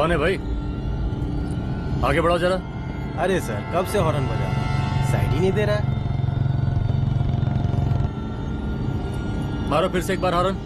कौन है भाई? आगे बढ़ाओ जरा। अरे सर, कब से हॉर्न बजा रहा हूं, साइड ही नहीं दे रहा है। मारो फिर से एक बार हॉर्न।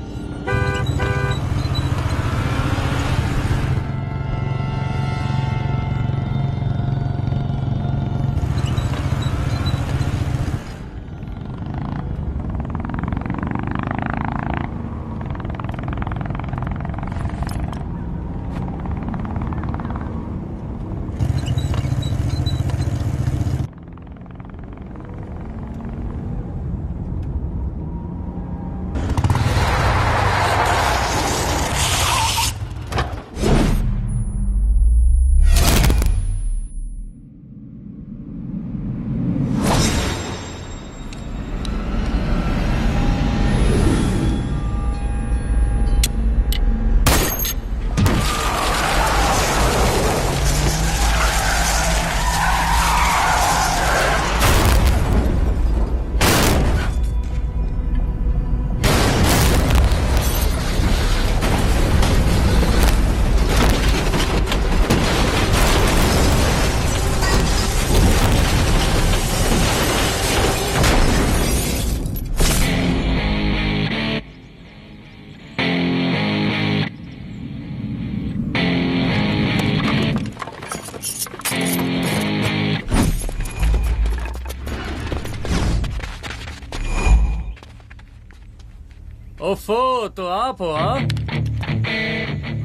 ओफो, तो आप हो?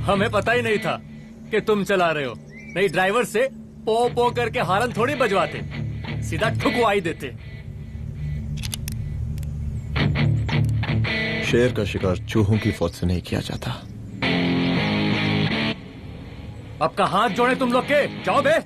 हमें पता ही नहीं था कि तुम चला रहे हो। नहीं, ड्राइवर से पो पो करके हारन थोड़ी बजवाते, सीधा ठुकवाई देते। शेर का शिकार चूहों की फौज से नहीं किया जाता। अब का हाथ जोड़े तुम लोग के, जाओ बे।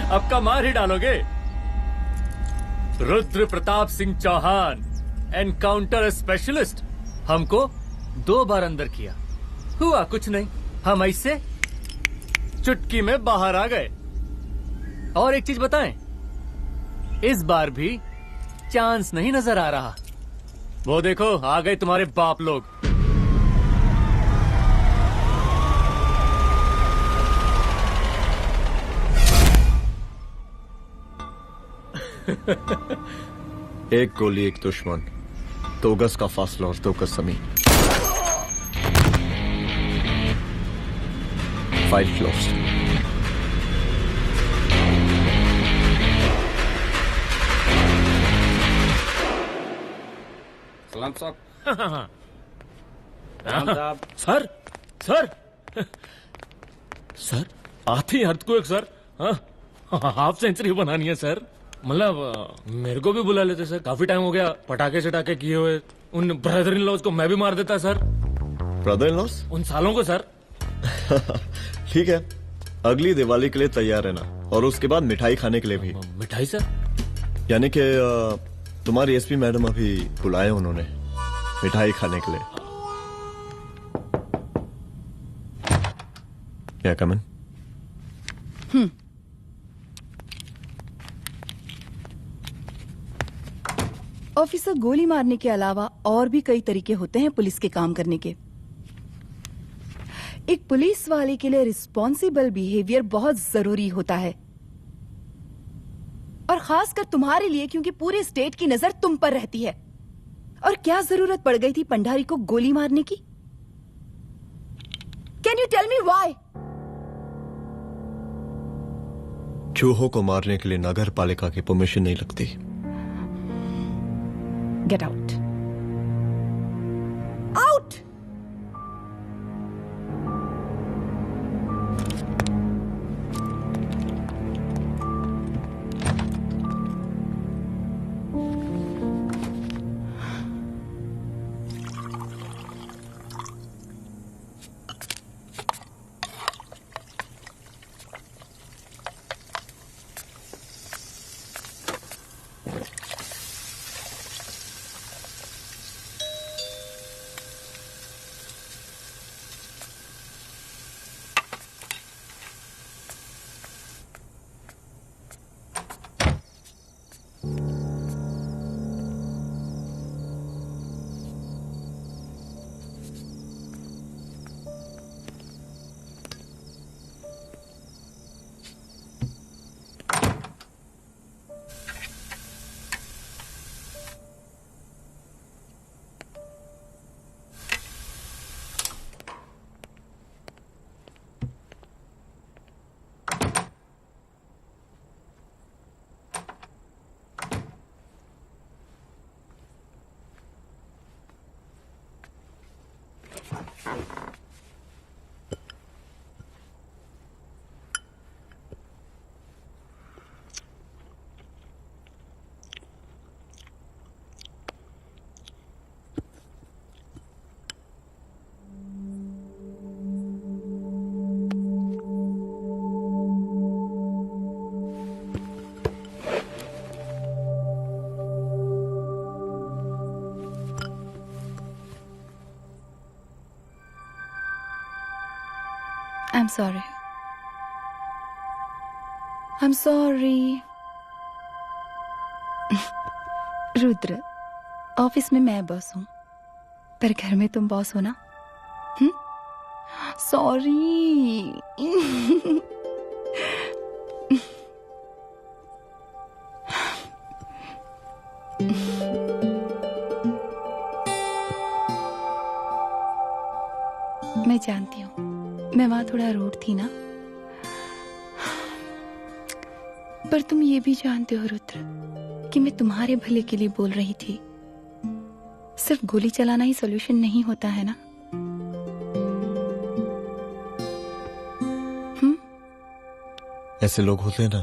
अब का मार ही डालोगे? रुद्र प्रताप सिंह चौहान, एनकाउंटर स्पेशलिस्ट, हमको 2 बार अंदर किया, हुआ कुछ नहीं। हम ऐसे चुटकी में बाहर आ गए। और एक चीज बताएं, इस बार भी चांस नहीं नजर आ रहा। वो देखो, आ गए तुम्हारे बाप लोग। एक गोली एक दुश्मन, 2 गज का फासला और 2 गज जमीन। 5 फ्लोर्स। राम साहब। राम साहब। सर सर सर आती अर्थक्वेक सर। हाफ सेंचुरी बनानी है सर। मतलब मेरे को भी बुला लेते सर, काफी टाइम हो गया पटाखे चटाके किए हुए। उन ब्रदर इन लॉज को मैं भी मार देता सर। Brother in loss? उन सालों को सर। ठीक है, अगली दिवाली के लिए तैयार रहना, और उसके बाद मिठाई खाने के लिए भी। मिठाई सर? यानी कि तुम्हारी एसपी मैडम अभी बुलाए उन्होंने मिठाई खाने के लिए। क्या कमन? ऑफिसर, गोली मारने के अलावा और भी कई तरीके होते हैं पुलिस के काम करने के। एक पुलिस वाले के लिए रिस्पॉन्सिबल बिहेवियर बहुत जरूरी होता है, और खासकर तुम्हारे लिए, क्योंकि पूरे स्टेट की नजर तुम पर रहती है। और क्या जरूरत पड़ गई थी पंडारी को गोली मारने की? Can you tell me why? चूहों को मारने के लिए नगर पालिका की परमिशन नहीं लगती। Get out. Out! I'm sorry. I'm sorry. Rudra, office में मैं बॉस हूँ, पर घर में तुम बॉस हो ना? सॉरी। मैं जानती हूँ, मैं वहां थोड़ा रूड थी ना, पर तुम ये भी जानते हो रुद्र कि मैं तुम्हारे भले के लिए बोल रही थी। सिर्फ गोली चलाना ही सॉल्यूशन नहीं होता है ना। ऐसे लोग होते हैं ना,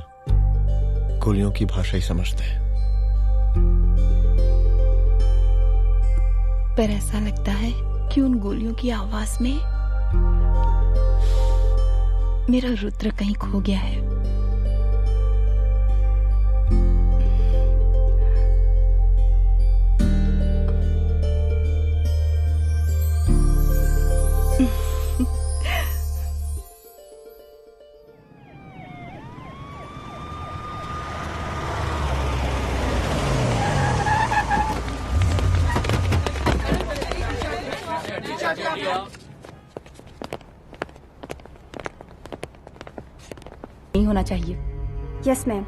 गोलियों की भाषा ही समझते हैं। पर ऐसा लगता है कि उन गोलियों की आवाज में मेरा रुद्र कहीं खो गया है। नहीं होना चाहिए। Yes ma'am.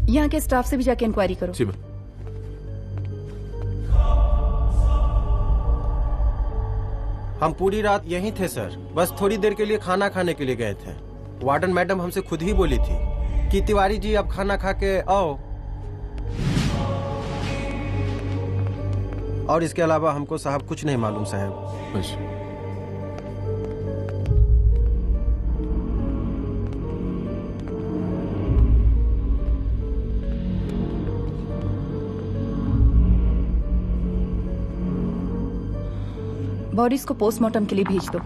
यहाँ के स्टाफ से भी जाके इंक्वायरी करो। जी मैम। हम पूरी रात यहीं थे सर, बस थोड़ी देर के लिए खाना खाने के लिए गए थे। वार्डन मैडम हमसे खुद ही बोली थी कि तिवारी जी अब खाना खा के आओ। और इसके अलावा हमको साहब कुछ नहीं मालूम साहब। बस बॉडीज को पोस्टमार्टम के लिए भेज दो।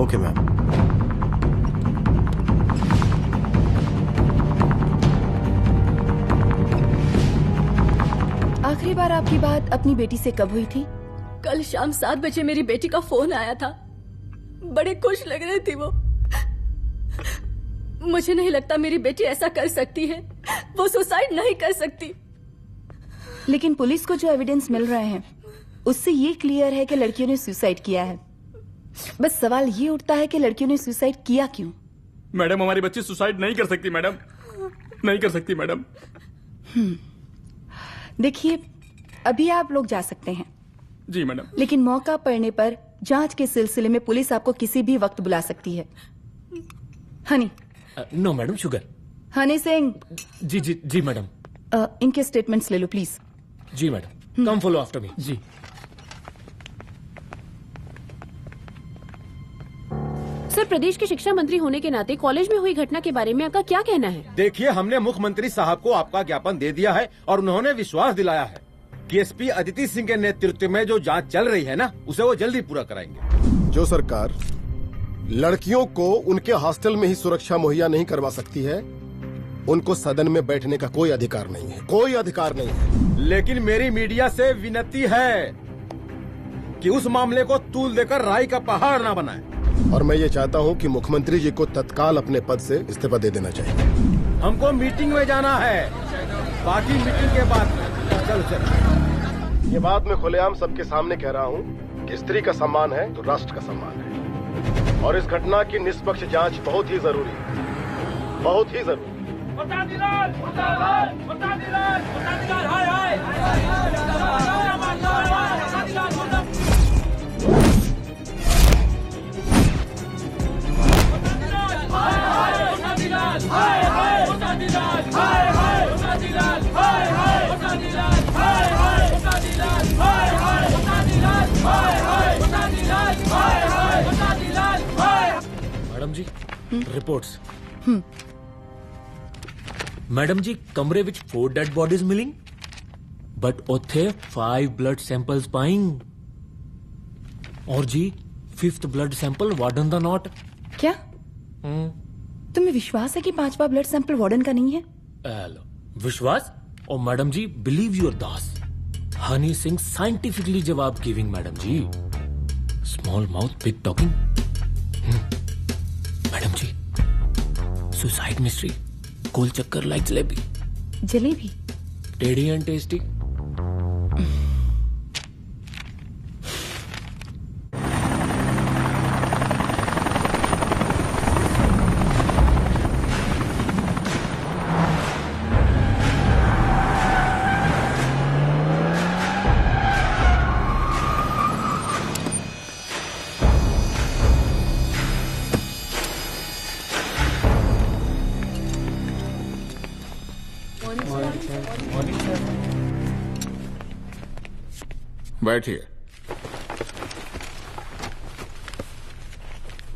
Okay ma'am. आखिरी बार आपकी बात अपनी बेटी से कब हुई थी? कल शाम 7 बजे मेरी बेटी का फोन आया था। बड़े खुश लग रही थी वो। मुझे नहीं लगता मेरी बेटी ऐसा कर सकती है। वो सुसाइड नहीं कर सकती। लेकिन पुलिस को जो एविडेंस मिल रहे हैं उससे ये क्लियर है कि लड़कियों ने सुसाइड किया है। बस सवाल ये उठता है कि लड़कियों ने सुसाइड किया क्यों? मैडम हमारी बच्ची सुसाइड नहीं कर सकती मैडम, नहीं कर सकती मैडम। देखिए, अभी आप लोग जा सकते हैं। जी मैडम। लेकिन मौका पड़ने पर जांच के सिलसिले में पुलिस आपको किसी भी वक्त बुला सकती है। Honey. No madam, sugar. Honey Singh. जी जी जी मैडम। इनके स्टेटमेंट्स ले लो प्लीज। जी madam, come follow after me. जी। सर, प्रदेश के शिक्षा मंत्री होने के नाते कॉलेज में हुई घटना के बारे में आपका क्या कहना है? देखिए, हमने मुख्यमंत्री साहब को आपका ज्ञापन दे दिया है और उन्होंने विश्वास दिलाया है कि एसपी अदिति सिंह के नेतृत्व में जो जांच चल रही है ना, उसे वो जल्दी पूरा कराएंगे। जो सरकार लड़कियों को उनके हॉस्टल में ही सुरक्षा मुहैया नहीं करवा सकती है, उनको सदन में बैठने का कोई अधिकार नहीं है, कोई अधिकार नहीं है। लेकिन मेरी मीडिया से विनती है कि उस मामले को तूल देकर राई का पहाड़ ना बनाए। और मैं ये चाहता हूँ कि मुख्यमंत्री जी को तत्काल अपने पद से इस्तीफा दे देना चाहिए। हमको मीटिंग में जाना है, बाकी मीटिंग के बाद। चलो चलो। ये बात मैं खुलेआम सबके सामने कह रहा हूँ कि स्त्री का सम्मान है तो राष्ट्र का सम्मान है, और इस घटना की निष्पक्ष जांच बहुत ही जरूरी है, बहुत ही जरूरी। मैडम जी, रिपोर्ट्स। मैडम जी, कमरे विच 4 डेड बॉडीज मिलिंग, बट उथे 5 ब्लड सैंपल्स पाइंग। और जी 5th ब्लड सैंपल वार्डन दा नॉट। क्या तुम्हें विश्वास है कि 5वां ब्लड सैंपल वार्डन का नहीं है? हेलो, विश्वास? और मैडम जी, बिलीव योर दास। हनी सिंह साइंटिफिकली जवाब गिविंग मैडम जी। Small mouth big talking. Madam जी, सुसाइड मिस्ट्री, गोल चक्कर लाइक जलेबी। जलेबी टेढ़ी एंड टेस्टी। बैठिए।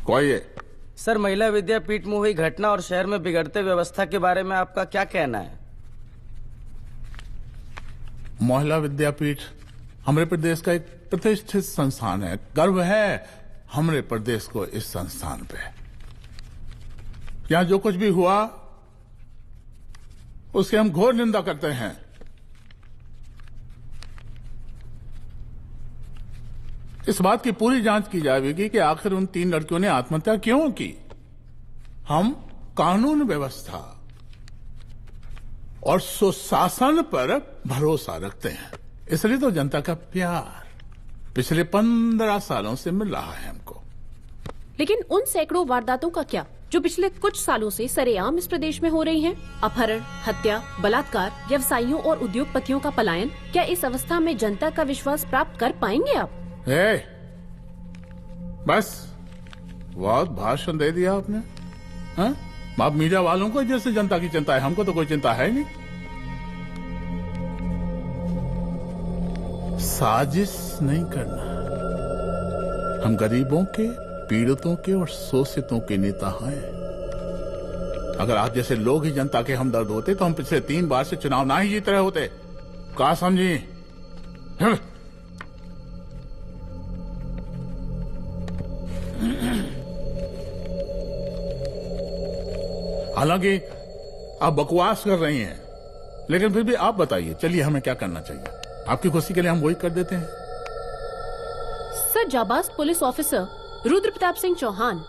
कोई है? सर, महिला विद्यापीठ में हुई घटना और शहर में बिगड़ते व्यवस्था के बारे में आपका क्या कहना है? महिला विद्यापीठ हमारे प्रदेश का एक प्रतिष्ठित संस्थान है। गर्व है हमारे प्रदेश को इस संस्थान पे। यहाँ जो कुछ भी हुआ उसकी हम घोर निंदा करते हैं। इस बात की पूरी जांच की जाएगी कि आखिर उन 3 लड़कियों ने आत्महत्या क्यों की। हम कानून व्यवस्था और सुशासन पर भरोसा रखते हैं, इसलिए तो जनता का प्यार पिछले 15 सालों से मिल रहा है हमको। लेकिन उन सैकड़ों वारदातों का क्या जो पिछले कुछ सालों से सरेआम इस प्रदेश में हो रही हैं? अपहरण, हत्या, बलात्कार, व्यवसायियों और उद्योगपतियों का पलायन। क्या इस अवस्था में जनता का विश्वास प्राप्त कर पाएंगे आप? बस बहुत भाषण दे दिया आपने। हाँ? आप मीडिया वालों को जैसे जनता की चिंता है, हमको तो कोई चिंता है नहीं। साजिश नहीं करना। हम गरीबों के, पीड़ितों के और शोषितों के नेता हैं। अगर आप जैसे लोग ही जनता के हमदर्द होते तो हम पिछले 3 बार से चुनाव ना ही जीत रहे होते। क्या समझी? हालांकि आप बकवास कर रही हैं, लेकिन फिर भी आप बताइए, चलिए हमें क्या करना चाहिए? आपकी खुशी के लिए हम वही कर देते हैं। सर, जाबाज पुलिस ऑफिसर रुद्र प्रताप सिंह चौहान,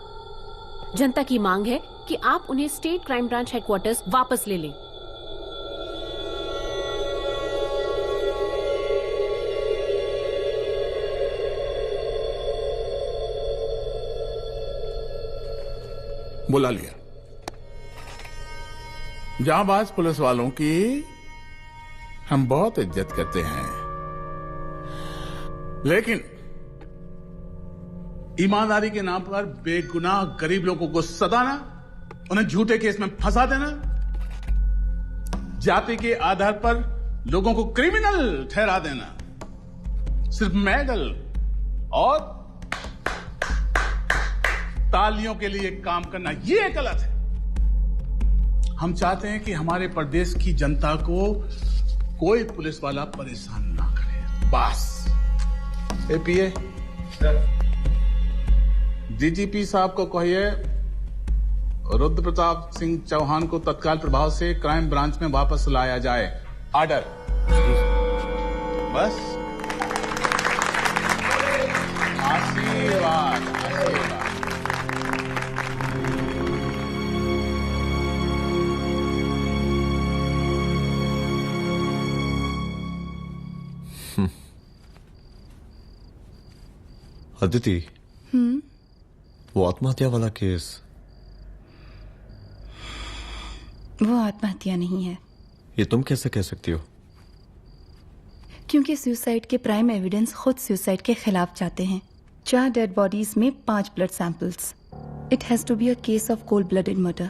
जनता की मांग है कि आप उन्हें स्टेट क्राइम ब्रांच हेडक्वार्टर्स वापस ले लें। बुला लिया। जाबाज पुलिस वालों की हम बहुत इज्जत करते हैं, लेकिन ईमानदारी के नाम पर बेगुनाह गरीब लोगों को सताना, उन्हें झूठे केस में फंसा देना, जाति के आधार पर लोगों को क्रिमिनल ठहरा देना, सिर्फ मेडल और तालियों के लिए काम करना, ये गलत है। हम चाहते हैं कि हमारे प्रदेश की जनता को कोई पुलिस वाला परेशान ना करे, बस। एपीए डीजीपी साहब को कहिए रुद्र प्रताप सिंह चौहान को तत्काल प्रभाव से क्राइम ब्रांच में वापस लाया जाए। ऑर्डर। बस। आशीर्वाद, आशीर्वाद। अदिति, वो आत्महत्या वाला केस, वो आत्महत्या नहीं है। ये तुम कैसे कह सकती हो? क्योंकि सुसाइड के प्राइम एविडेंस खुद सुसाइड के खिलाफ जाते हैं। 4 डेड बॉडीज में 5 blood samples. It has to be a case of cold blooded murder.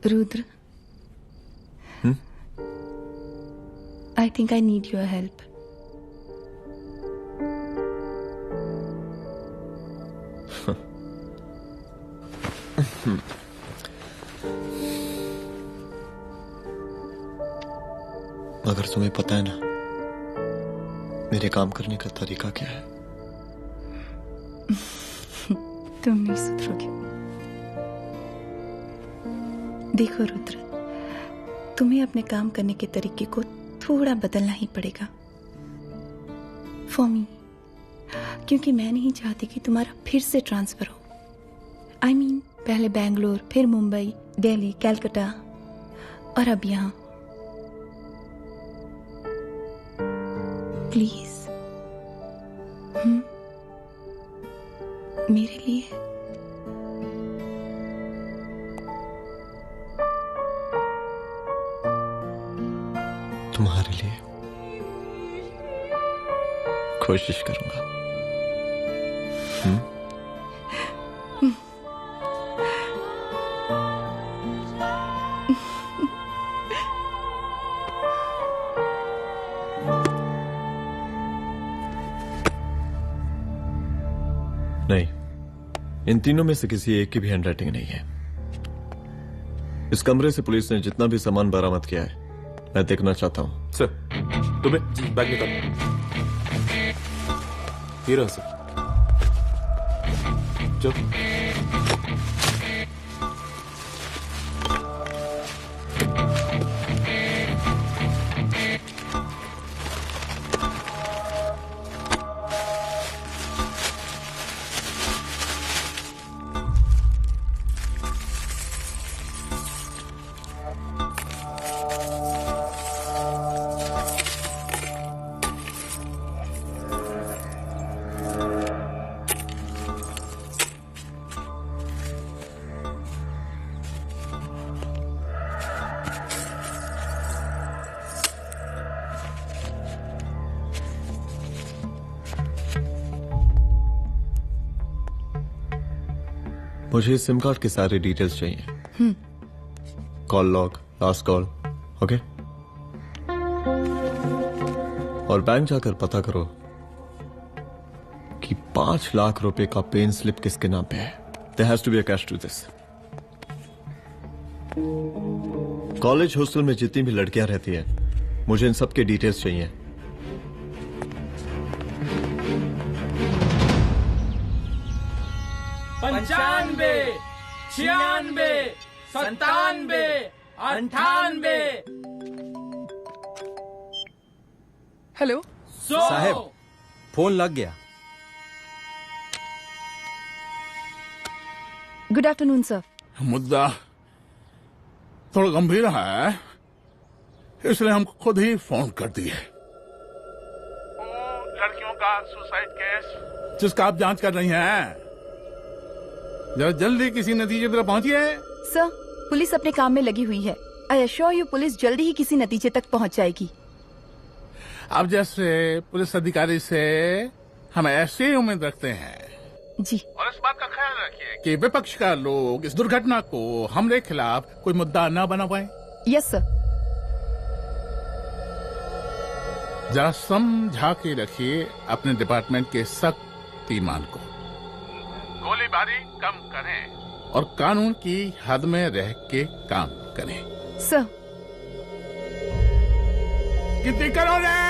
Rudra, I think I need your help. मगर तुम्हें पता है ना मेरे काम करने का तरीका क्या है? तुम नहीं सुधरोगे। देखो रुद्र, तुम्हें अपने काम करने के तरीके को थोड़ा बदलना ही पड़ेगा फॉर मी, क्योंकि मैं नहीं चाहती कि तुम्हारा फिर से ट्रांसफर हो। I mean, पहले बेंगलोर, फिर मुंबई, दिल्ली, कलकत्ता और अब यहां। प्लीज मेरे लिए। तुम्हारे लिए कोशिश करूंगा। नहीं, इन तीनों में से किसी एक की भी हैंडराइटिंग नहीं है। इस कमरे से पुलिस ने जितना भी सामान बरामद किया है मैं देखना चाहता हूं। सर, तुम्हें बैग निकाल। ये रहा सर। चलो। मुझे सिम कार्ड के सारे डिटेल्स चाहिए। Call log, last call, okay? और बैंक जाकर पता करो कि 5 लाख रुपए का पेन स्लिप किसके नाम पे है. There has to be a cash to this. College hostel में जितनी भी लड़कियां रहती हैं, मुझे इन सब के डिटेल्स चाहिए. पंचानवे, 96, 97, 98. हेलो साहब, फोन लग गया. Good afternoon sir. मुद्दा थोड़ा गंभीर है, इसलिए हम खुद ही फोन कर दिए. लड़कियों का सुसाइड केस जिसका आप जांच कर रही हैं, जरा जल्दी किसी नतीजे पर पहुंचिए. सर, पुलिस अपने काम में लगी हुई है. आई एश्योर यू पुलिस जल्दी ही किसी नतीजे तक पहुंच जाएगी. आप जैसे पुलिस अधिकारी से हम ऐसी ही उम्मीद रखते हैं जी. और इस बात का ख्याल रखिए कि विपक्ष का लोग इस दुर्घटना को हमरे खिलाफ कोई मुद्दा न बना पाए. Yes sir. जरा समझा के रखिए अपने डिपार्टमेंट के शक्तिमान को. गोलीबारी कम करें और कानून की हद में रह के काम करें. सर. कितनी करोगे?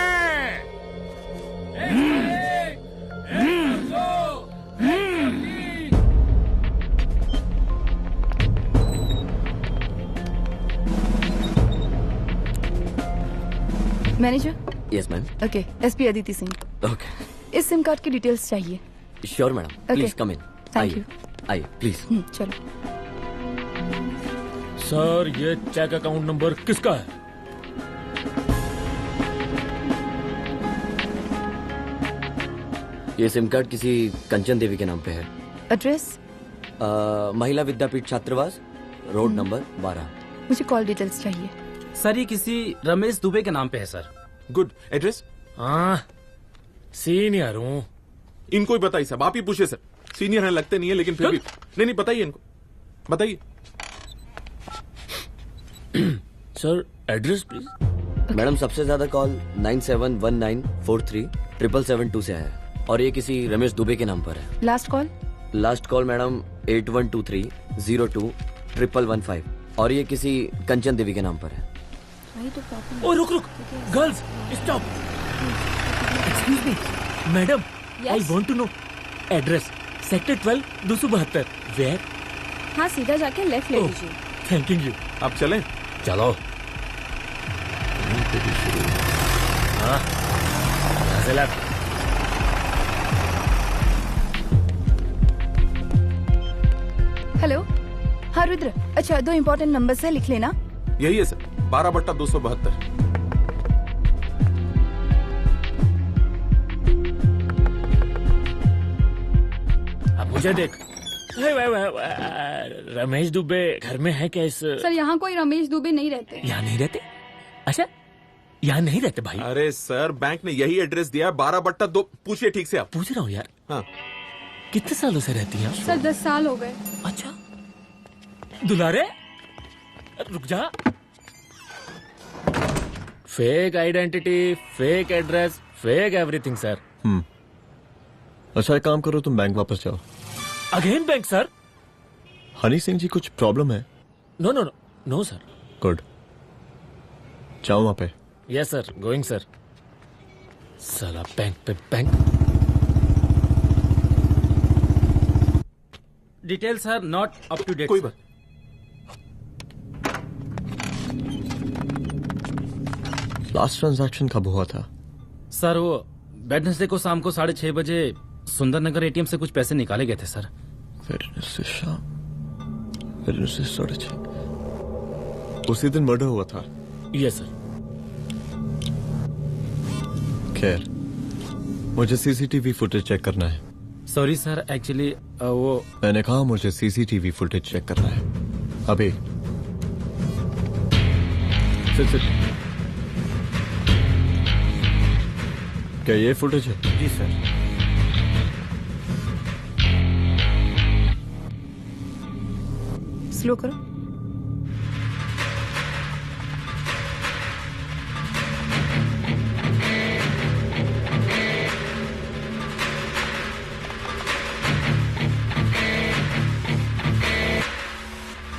Manager. Yes ma'am. Okay. SP Aditi Singh. Okay. इस सिम कार्ड की डिटेल्स चाहिए. Sure madam. Please come in. Thank you. आइए प्लीज. चलो. सर, ये चेक अकाउंट नंबर किसका है? ये सिम कार्ड किसी कंचन देवी के नाम पे है. एड्रेस? महिला विद्यापीठ छात्रावास, रोड नंबर 12. मुझे कॉल डिटेल्स चाहिए. सर, ये किसी रमेश दुबे के नाम पे है सर. गुड. एड्रेस? हाँ, सीनियर हूँ. इनको ही बताइए साहब, आप ही पूछिए सर. सीनियर हैं लगते नहीं है, लेकिन फिर भी नहीं बताइए इनको, बताइए. Sir, address please. मैडम, सबसे ज्यादा कॉल 9719437772 से आया है और ये किसी रमेश दुबे के नाम पर है. Last call? Last call madam 8123021115 और ये किसी कंचन देवी के नाम पर है. ओ रुक रुक, girls stop. Excuse me madam, I want to know address. Sector 12 272. Where? हाँ, सीधा जाके लेफ्ट ले लीजिए. Thank you. आप चलें? चलो. हाँ, यहाँ से लेफ्ट. हेलो. हाँ रुद्र. अच्छा, 2 इम्पोर्टेंट नंबर्स है, लिख लेना. यही है सर, 12/272. अब मुझे देख. रमेश दुबे घर में है क्या? इस सर, यहाँ कोई रमेश दुबे नहीं रहते. यहाँ नहीं रहते? अच्छा, यहाँ नहीं रहते भाई. अरे सर, बैंक ने यही एड्रेस दिया है, 12/2. पूछिए ठीक से आप. पूछ रहा हूँ यार. हाँ. कितने सालों से रहती हैं? सर 10 साल हो गए। अच्छा दुलारे रुक जा। Fake identity, fake address, fake everything sir. अच्छा एक काम करो, तुम बैंक वापस जाओ। Again bank sir? Honey Singh ji कुछ प्रॉब्लम है? No no no no sir. Good, जाओ वहां पे। Yes sir, going sir. साला बैंक पे bank. Detail sir not up to date. कोई बात। लास्ट ट्रांजैक्शन कब हुआ था? सर वो वेडनेसडे को शाम को 6:30 बजे सुंदरनगर एटीएम से कुछ पैसे निकाले गए थे सर। वेडनेसडे शाम, वेडनेसडे 6:30, उसी दिन मर्डर हुआ था? Yes sir. खैर, मुझे सीसीटीवी फुटेज चेक करना है। सॉरी सर, एक्चुअली वो मैंने कहा मुझे सीसीटीवी फुटेज चेक करना है अभी। सिट। क्या ये फुटेज है? जी सर। स्लो करो।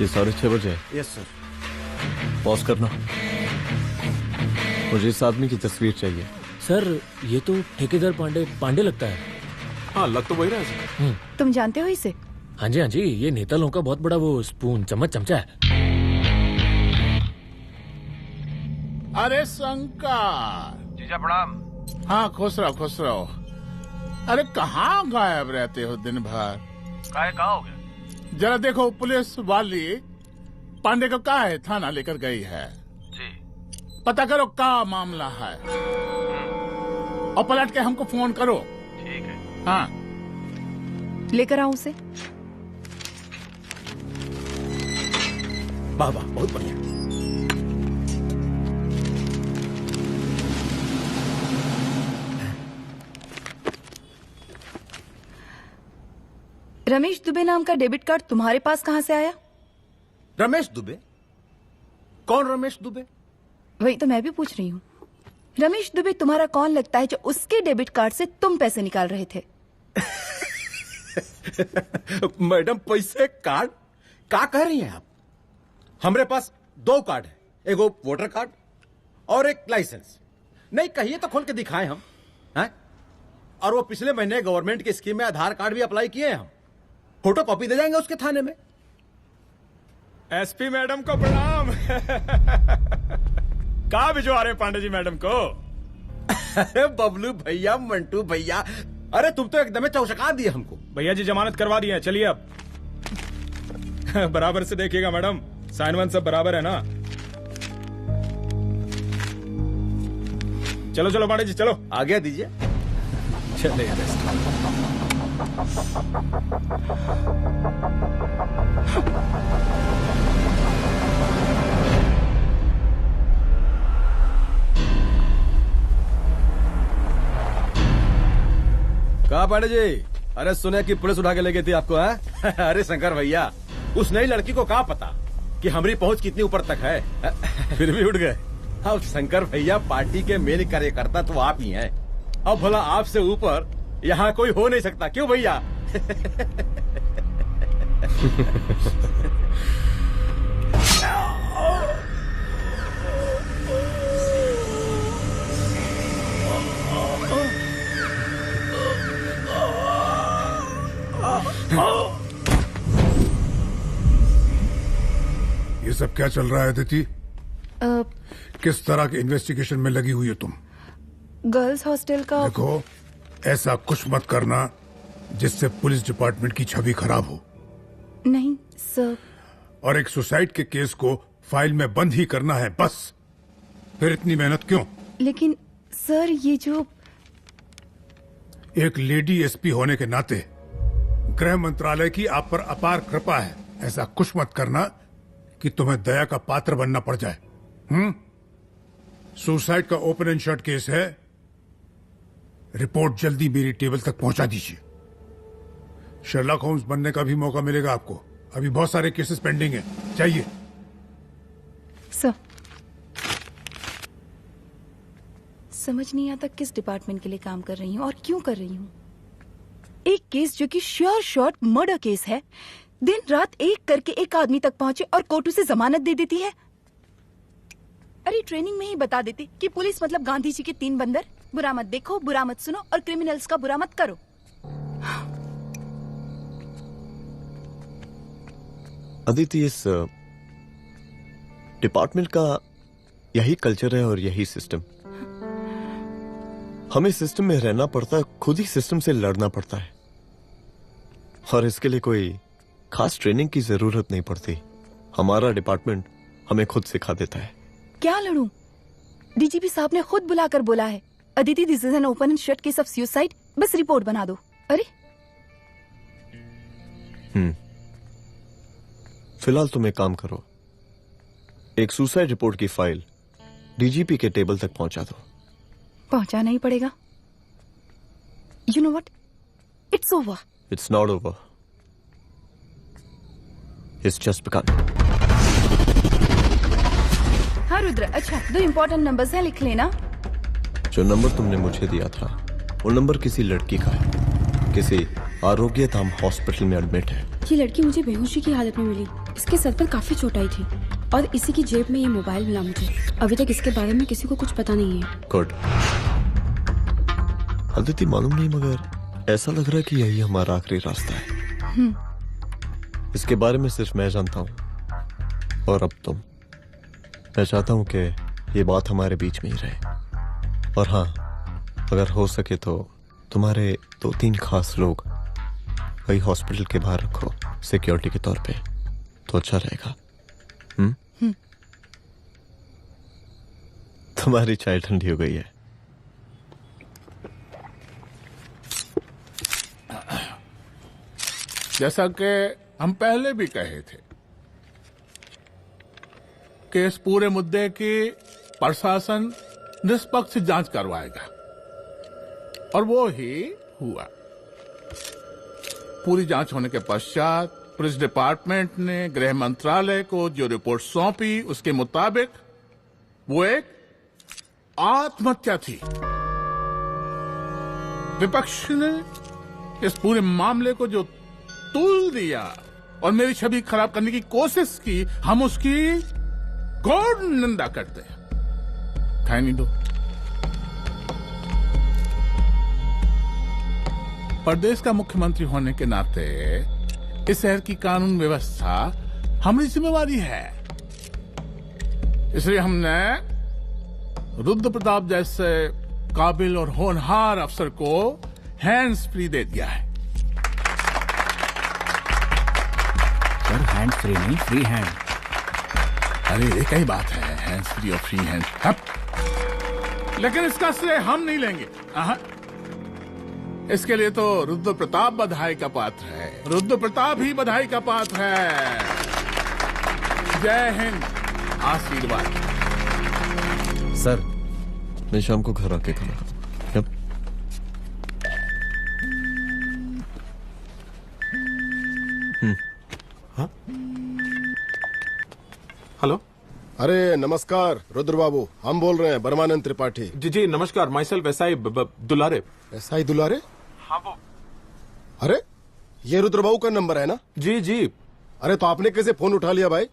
ये 6:30 बजे। Yes sir. पॉज करना। मुझे इस आदमी की तस्वीर चाहिए। सर ये तो ठेकेदार पांडे लगता है। हाँ लग तो वही रहा है सर। तुम जानते हो इसे? हाँ जी, ये नेता लोगों का बहुत बड़ा वो स्पून चमचा है। अरे शंकर। जीजा प्रणाम। हाँ खुश रहो। अरे कहाँ गायब रहते हो दिन भर? कहाँ हो गया? जरा देखो, पुलिस वाली पांडे को कहा है थाना लेकर गई है। जी। पता करो क्या मामला है और पलट के हमको फोन करो। ठीक है। हाँ लेकर आओ उसे। वाह बहुत बढ़िया। रमेश दुबे नाम का डेबिट कार्ड तुम्हारे पास कहां से आया? रमेश दुबे? कौन रमेश दुबे? वही तो मैं भी पूछ रही हूँ। रमेश दुबे तुम्हारा कौन लगता है जो उसके डेबिट कार्ड से तुम पैसे निकाल रहे थे? मैडम पैसे कार्ड क्या कह रही हैं आप? हमारे पास 2 कार्ड है, एक वोटर कार्ड और एक लाइसेंस। नहीं कहिए तो खोल के दिखाएं हम हैं? और वो पिछले महीने गवर्नमेंट की स्कीम में आधार कार्ड भी अप्लाई किए हैं हम। फोटो कॉपी दे जाएंगे उसके थाने में। एसपी मैडम को प्रणाम। कहाँ भिजवा रहे पांडे जी मैडम को? अरे बबलू भैया, मंटू भैया, अरे तुम तो एकदम चौंका दिए हमको। भैया जी जमानत करवा दिए हैं, चलिए अब। बराबर से देखिएगा मैडम, साइन वन सब बराबर है ना? चलो पांडे जी चलो। आगे दीजिए। चले कहा पांडे जी? अरे सुने कि पुलिस उठा के ले गई थी आपको है? अरे शंकर भैया, उस नई लड़की को क्या पता कि हमारी पहुंच कितनी ऊपर तक है। फिर भी उठ गए। अब शंकर भैया पार्टी के मेन कार्यकर्ता तो आप ही हैं। अब भला आपसे ऊपर यहाँ कोई हो नहीं सकता, क्यों भैया? ये सब क्या चल रहा है अदिति? किस तरह के इन्वेस्टिगेशन में लगी हुई है तुम? गर्ल्स हॉस्टल का। देखो, ऐसा कुछ मत करना जिससे पुलिस डिपार्टमेंट की छवि खराब हो। नहीं सर। और एक सुसाइड के केस को फाइल में बंद ही करना है बस। फिर इतनी मेहनत क्यों? लेकिन सर ये जो एक लेडी एसपी होने के नाते गृह मंत्रालय की आप पर अपार कृपा है। ऐसा कुछ मत करना कि तुम्हें दया का पात्र बनना पड़ जाए। सुसाइड का ओपन एंड शट केस है। रिपोर्ट जल्दी मेरी टेबल तक पहुंचा दीजिए। शर्लॉक होम्स बनने का भी मौका मिलेगा आपको। अभी बहुत सारे केसेस पेंडिंग हैं। चाहिए सर। समझ नहीं आता किस डिपार्टमेंट के लिए काम कर रही हूँ और क्यों कर रही हूँ। एक केस जो कि श्योर शॉट मर्डर केस है, दिन रात एक करके एक आदमी तक पहुंचे और कोर्ट उसे जमानत दे देती है। अरे ट्रेनिंग में ही बता देती कि पुलिस मतलब गांधी जी के 3 बंदर, बुरा मत देखो, बुरा मत सुनो और क्रिमिनल्स का बुरा मत करो। अदिति, इस डिपार्टमेंट का यही कल्चर है और यही सिस्टम। हमें सिस्टम में रहना पड़ता है, खुद ही सिस्टम से लड़ना पड़ता है और इसके लिए कोई खास ट्रेनिंग की जरूरत नहीं पड़ती। हमारा डिपार्टमेंट हमें खुद सिखा देता है। क्या लड़ूं? डीजीपी साहब ने खुद बुलाकर बोला है, Aditi this is an open and shut case of suicide, बस रिपोर्ट बना दो। अरे फिलहाल तुम एक काम करो, एक सुसाइड रिपोर्ट की फाइल डीजीपी के टेबल तक पहुंचा दो। पहुंचाना ही पड़ेगा। You know what, it's over. It's not over, it's just began. हाँ रुद्र, अच्छा 2 इम्पोर्टेंट नंबर्स हैं, लिख लेना। जो नंबर तुमने मुझे दिया था वो नंबर किसी लड़की का है, किसी आरोग्य धाम हॉस्पिटल में एडमिट है। ये लड़की मुझे बेहोशी की हालत में मिली। इसके सर पर काफी चोट आई थी और इसी की जेब में ये मोबाइल मिला मुझे। अभी तक इसके बारे में किसी को कुछ पता नहीं है। गुड। अदिति मालूम नहीं, मगर ऐसा लग रहा है कि यही हमारा आखिरी रास्ता है। इसके बारे में सिर्फ मैं जानता हूँ और अब तुम। मैं चाहता हूँ कि ये बात हमारे बीच में ही रहे। और हाँ, अगर हो सके तो तुम्हारे 2-3 खास लोग वही हॉस्पिटल के बाहर रखो सिक्योरिटी के तौर पे, तो अच्छा रहेगा। तुम्हारी चाय ठंडी हो गई है। जैसा कि हम पहले भी कहे थे कि इस पूरे मुद्दे की प्रशासन निष्पक्ष जांच करवाएगा, और वो ही हुआ। पूरी जांच होने के पश्चात पुलिस डिपार्टमेंट ने गृह मंत्रालय को जो रिपोर्ट सौंपी, उसके मुताबिक वो एक आत्महत्या थी। विपक्ष ने इस पूरे मामले को जो तूल दिया और मेरी छवि खराब करने की कोशिश की, हम उसकी घोर निंदा करते हैं। खाए नहीं दो। प्रदेश का मुख्यमंत्री होने के नाते इस शहर की कानून व्यवस्था हमारी जिम्मेवारी है। इसलिए हमने रुद्र प्रताप जैसे काबिल और होनहार अफसर को हैंड्स फ्री दे दिया है। सर हैंड्स फ्री नहीं, फ्री हैंड। अरे एक ही बात है, हैंड्स फ्री और फ्री हैंड। लेकिन इसका श्रेय हम नहीं लेंगे। इसके लिए तो रुद्र प्रताप बधाई का पात्र है। रुद्र प्रताप ही बधाई का पात्र है। जय हिंद। आशीर्वाद। सर, मैं शाम को घर आके खाना खाऊं। हाँ? हेलो। अरे नमस्कार रुद्र बाबू, हम बोल रहे हैं परमानंद त्रिपाठी। जी जी नमस्कार। माइसेल्फ एसआई दुलारे। एसआई दुलारे? हाँ वो। अरे ये रुद्र बाबू का नंबर है ना? जी जी। अरे तो आपने कैसे फोन उठा लिया भाई?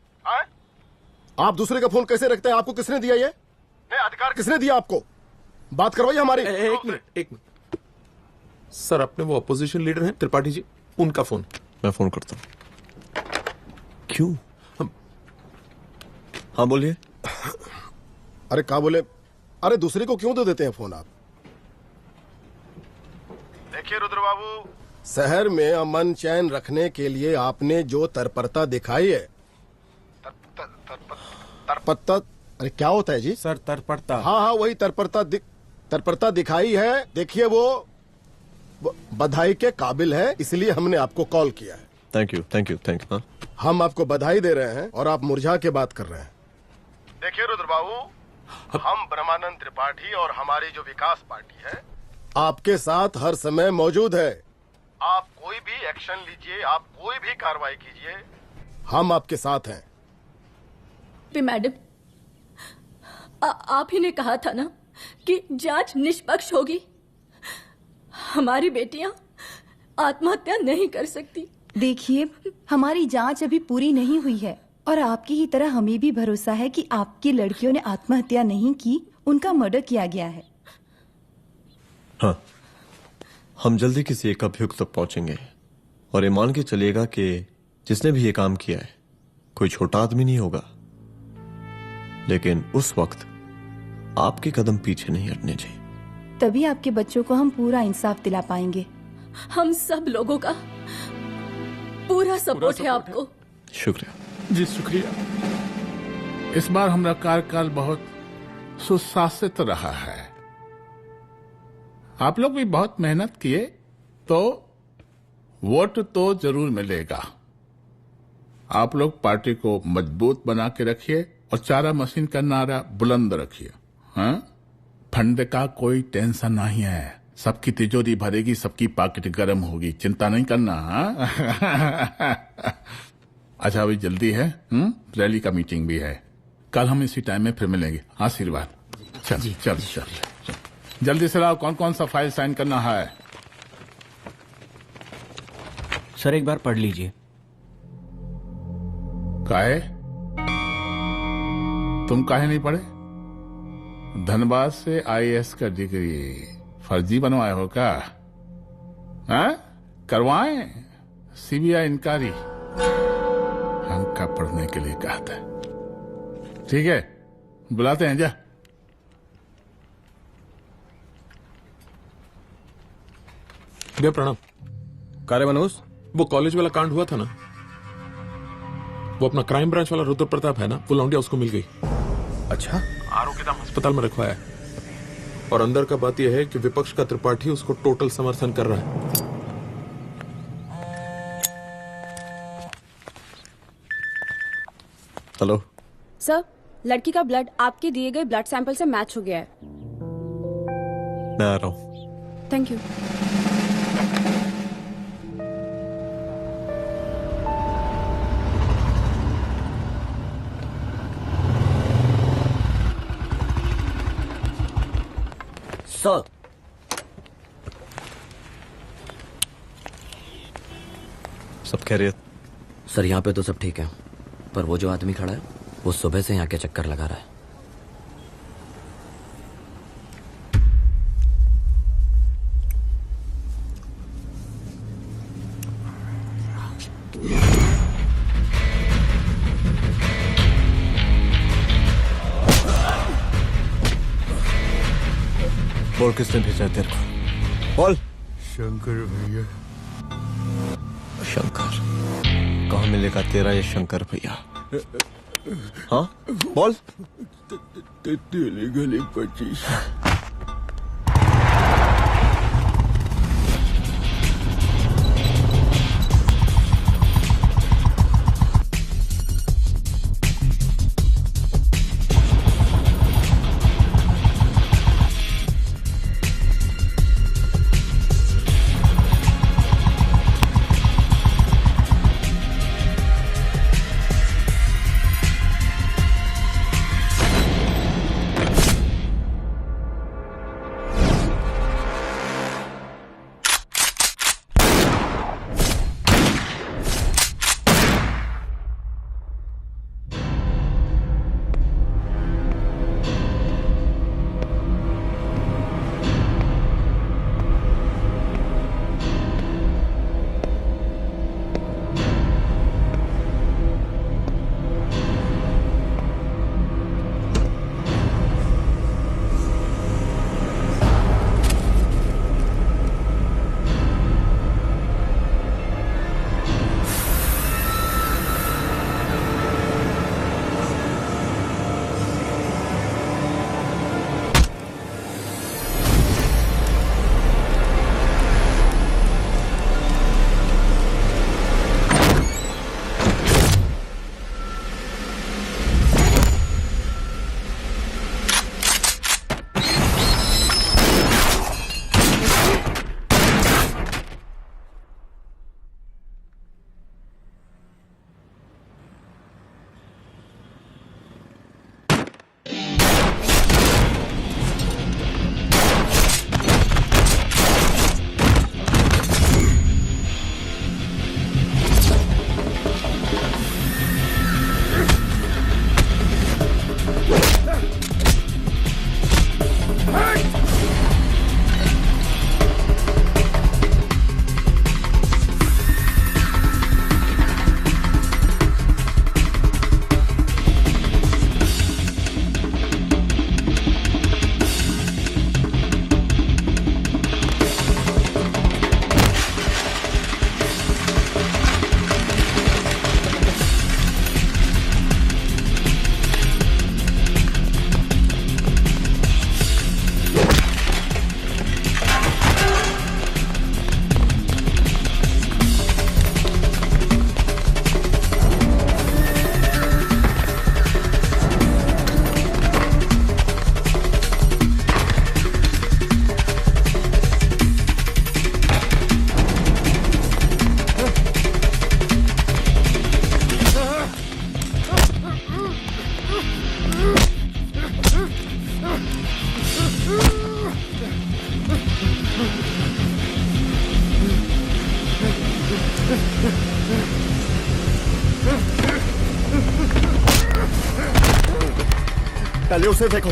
आप दूसरे का फोन कैसे रखते हैं? आपको किसने दिया ये? अधिकार किसने दिया आपको? बात करवाइए हमारी। एक मिनट। सर, अपने वो अपोजिशन लीडर हैं त्रिपाठी जी, उनका फोन। मैं फोन करता हूँ। क्यों? हाँ बोलिए। अरे क्या बोले? अरे दूसरे को क्यों दे देते हैं फोन आप? देखिए रुद्र बाबू, शहर में अमन चैन रखने के लिए आपने जो तत्परता दिखाई है, तत्परता, अरे क्या होता है जी? सर तत्परता। हाँ हाँ वही तत्परता दिखाई है। देखिए वो बधाई के काबिल है, इसलिए हमने आपको कॉल किया है। Thank you. हाँ? हम आपको बधाई दे रहे हैं और आप मुरझा के बात कर रहे हैं। देखिए रुद्र बाबू, हम ब्रह्मानंद त्रिपाठी और हमारी जो विकास पार्टी है आपके साथ हर समय मौजूद है। आप कोई भी एक्शन लीजिए, आप कोई भी कार्रवाई कीजिए, हम आपके साथ हैं। मैडम, आप ही ने कहा था ना कि जांच निष्पक्ष होगी। हमारी बेटियां आत्महत्या नहीं कर सकती। देखिए, हमारी जांच अभी पूरी नहीं हुई है और आपकी ही तरह हमें भी भरोसा है कि आपकी लड़कियों ने आत्महत्या नहीं की, उनका मर्डर किया गया है। हाँ, हम जल्दी किसी एक अभियुक्त तक पहुंचेंगे और ये मान के चलिएगा कि जिसने भी ये काम किया है कोई छोटा आदमी नहीं होगा, लेकिन उस वक्त आपके कदम पीछे नहीं हटने चाहिए। तभी आपके बच्चों को हम पूरा इंसाफ दिला पाएंगे। हम सब लोगों का पूरा सपोर्ट है आपको। शुक्रिया जी, शुक्रिया। इस बार हमारा कार्यकाल बहुत सुशासित रहा है। आप लोग भी बहुत मेहनत किए तो वोट तो जरूर मिलेगा। आप लोग पार्टी को मजबूत बना के रखिए और चारा मशीन का नारा बुलंद रखिए। हाँ? फंड का कोई टेंशन नहीं है, सबकी तिजोरी भरेगी, सबकी पॉकेट गर्म होगी, चिंता नहीं करना। अच्छा अभी जल्दी है, रैली का मीटिंग भी है, कल हम इसी टाइम में फिर मिलेंगे। आशीर्वाद। चल जल्दी से लाओ, कौन कौन सा फाइल साइन करना है? सर एक बार पढ़ लीजिए। काहे? तुम काहे नहीं पढ़े? धनबाद से आईएएस का डिग्री फर्जी बनवाए हो क्या? हाँ? करवाएं सीबीआई इंक्वायरी। हमका पढ़ने के लिए कहा था। ठीक है, बुलाते हैं। जा। भैया प्रणाम। कार्य मनोज, वो कॉलेज वाला कांड हुआ था ना, वो अपना क्राइम ब्रांच वाला रुद्र प्रताप है ना, वो लौंडिया उसको मिल गई। अच्छा? आरोपी दाम अस्पताल में रखवाया है। और अंदर का बात यह है कि विपक्ष का त्रिपाठी उसको टोटल समर्थन कर रहा है। हेलो सर, लड़की का ब्लड आपके दिए गए ब्लड सैंपल से मैच हो गया है। मैं आ रहा हूँ। Thank you. सर, सब खैरियत? सर यहाँ पे तो सब ठीक है, पर वो जो आदमी खड़ा है वो सुबह से यहाँ के चक्कर लगा रहा है। बोल किसने भेजा तेरे को? बोल। शंकर भैया। शंकर? कहाँ मिलेगा तेरा ये शंकर भैया? हाँ बोल। तेली गली 25। पहले उसे देखो।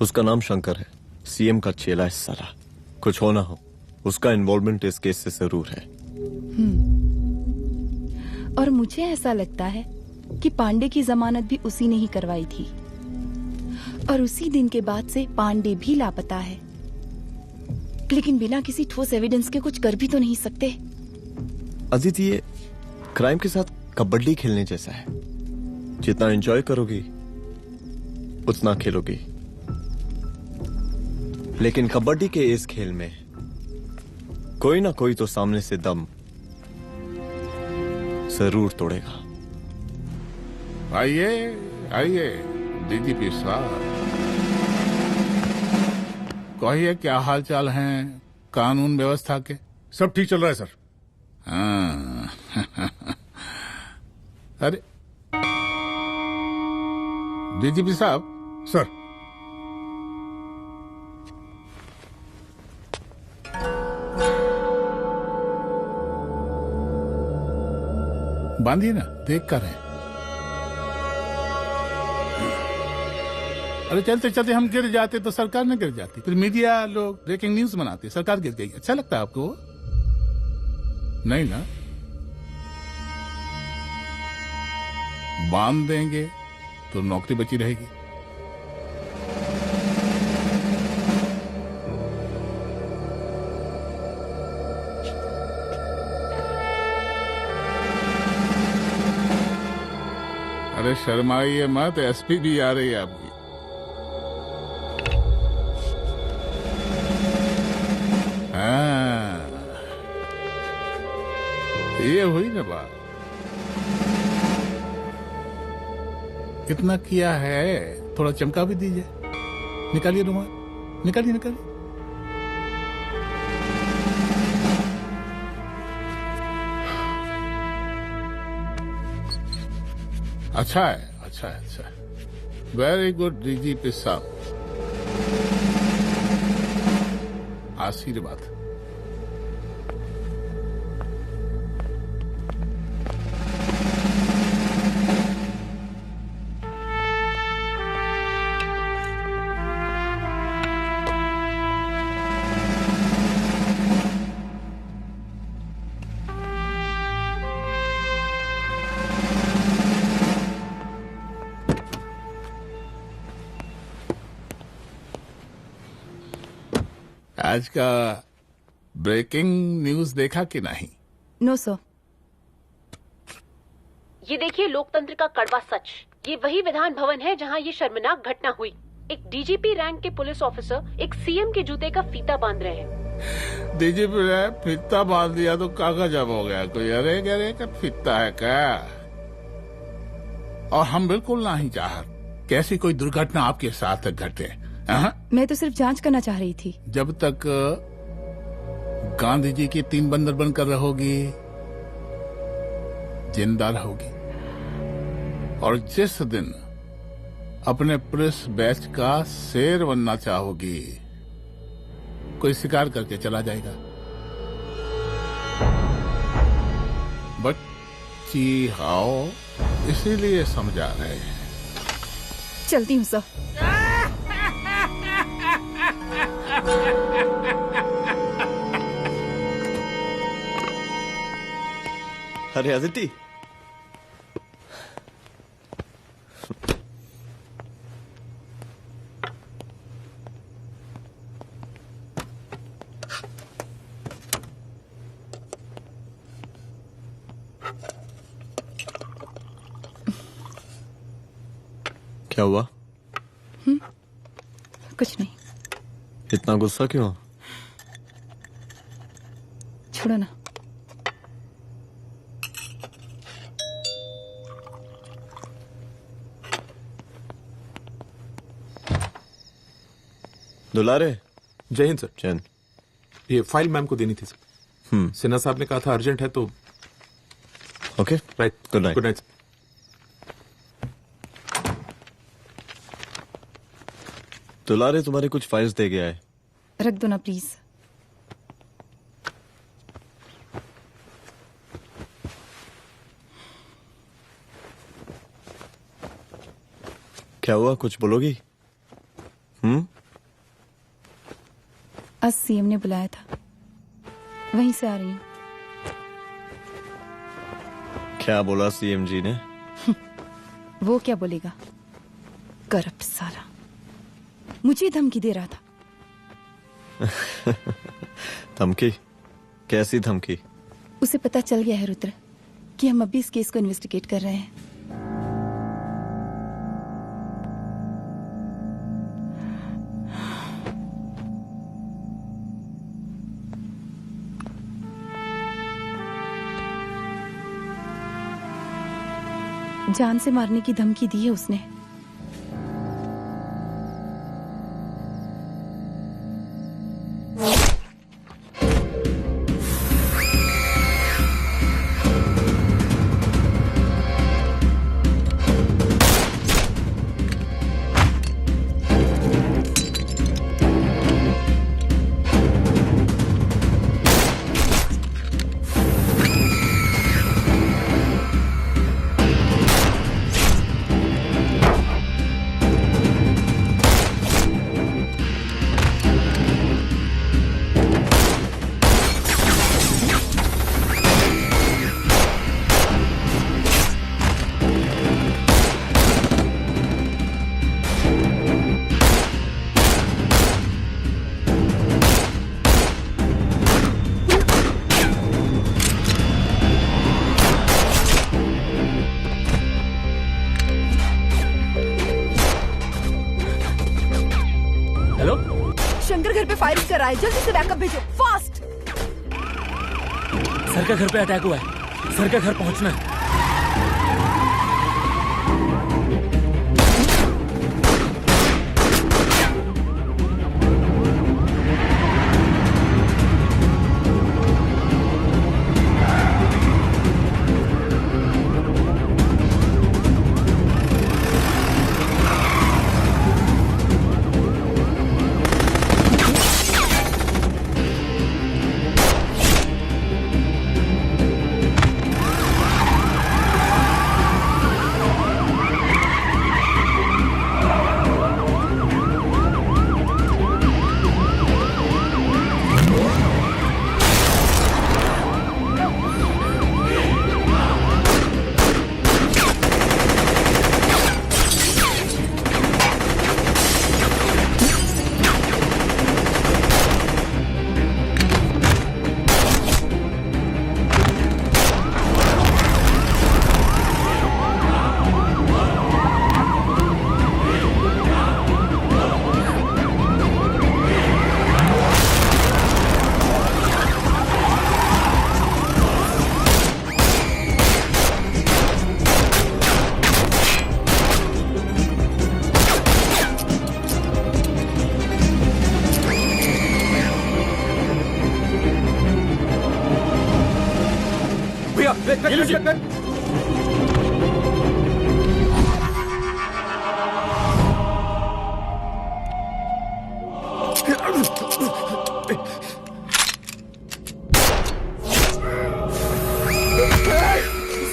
उसका नाम शंकर है, सीएम का चेला है साला। कुछ हो ना हो, उसका इन्वॉल्वमेंट इस केस से जरूर है। और मुझे ऐसा लगता है कि पांडे की जमानत भी उसी ने ही करवाई थी, और उसी दिन के बाद से पांडे भी लापता है। लेकिन बिना किसी ठोस एविडेंस के कुछ कर भी तो नहीं सकते। अदिति, ये क्राइम के साथ कबड्डी खेलने जैसा है। जितना एंजॉय करोगी उतना खेलोगी, लेकिन कबड्डी के इस खेल में कोई ना कोई तो सामने से दम जरूर तोड़ेगा। आइए आइए डीजीपी साहब, कहिए क्या हाल चाल हैं कानून व्यवस्था के? सब ठीक चल रहा है सर। हाँ। अरे डीजीपी साहब। सर, बांधिए ना, देख कर है। अरे चलते चलते हम गिर जाते तो सरकार न गिर जाती, फिर मीडिया लोग ब्रेकिंग न्यूज बनाते, सरकार गिर गई। अच्छा लगता है आपको? नहीं ना? बांध देंगे तो नौकरी बची रहेगी। अरे शर्माइए मत, एसपी भी आ रही है आपकी। हाँ, ये हुई ना बात। कितना किया है, थोड़ा चमका भी दीजिए। निकालिए रुमाल, निकालिए निकालिए। अच्छा है, अच्छा है, अच्छा है। वेरी गुड डीजीपी साहब, आशीर्वाद। आज का ब्रेकिंग न्यूज देखा कि नहीं? No sir. ये देखिए लोकतंत्र का कड़वा सच। ये वही विधान भवन है जहां ये शर्मनाक घटना हुई। एक डीजीपी रैंक के पुलिस ऑफिसर एक सीएम के जूते का फीता बांध रहे हैं। डीजीपी ने फीता बांध दिया तो कागज अब हो गया कोई? अरे गरे का फीता है क्या? और हम बिल्कुल नहीं चाहते कैसी कोई दुर्घटना आपके साथ घटे। मैं तो सिर्फ जांच करना चाह रही थी। जब तक गांधी जी की 3 बंदर बनकर रहोगी, जिंदा रहोगी। और जिस दिन अपने पुलिस बैच का शेर बनना चाहोगी, कोई शिकार करके चला जाएगा। बच्ची हाओ, इसीलिए समझा रहे हैं। चलती हूँ सर। अरे अदिति, क्या हुआ? कुछ नहीं। इतना गुस्सा क्यों? छोड़ो ना। दुलारे। जय हिंद सर। जय हिंद। ये फाइल मैम को देनी थी सर। सिन्हा साहब ने कहा था अर्जेंट है तो। Okay right. Good night. Good night. दुलारे तुम्हारी कुछ फाइल्स दे गया है। रख दो ना प्लीज। क्या हुआ, कुछ बोलोगी? आज सीएम ने बुलाया था, वहीं से आ रही हूँ। क्या बोला सीएम जी ने? वो क्या बोलेगा, करप्ट साला। मुझे धमकी दे रहा था। धमकी? कैसी धमकी? उसे पता चल गया है रुद्र कि हम अभी इस केस को इन्वेस्टिगेट कर रहे हैं। जान से मारने की धमकी दी है उसने। शंकर घर पे फायरिंग कर रहा है, जल्दी से बैकअप भेजो, फास्ट। सर का घर पे अटैक हुआ है, सर का घर पहुंचना है।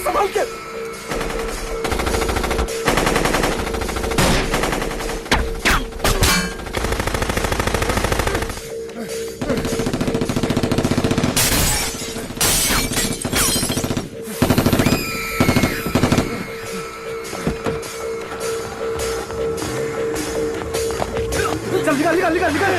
संभाल के। चल निकाल निकाल निकाल निकाल।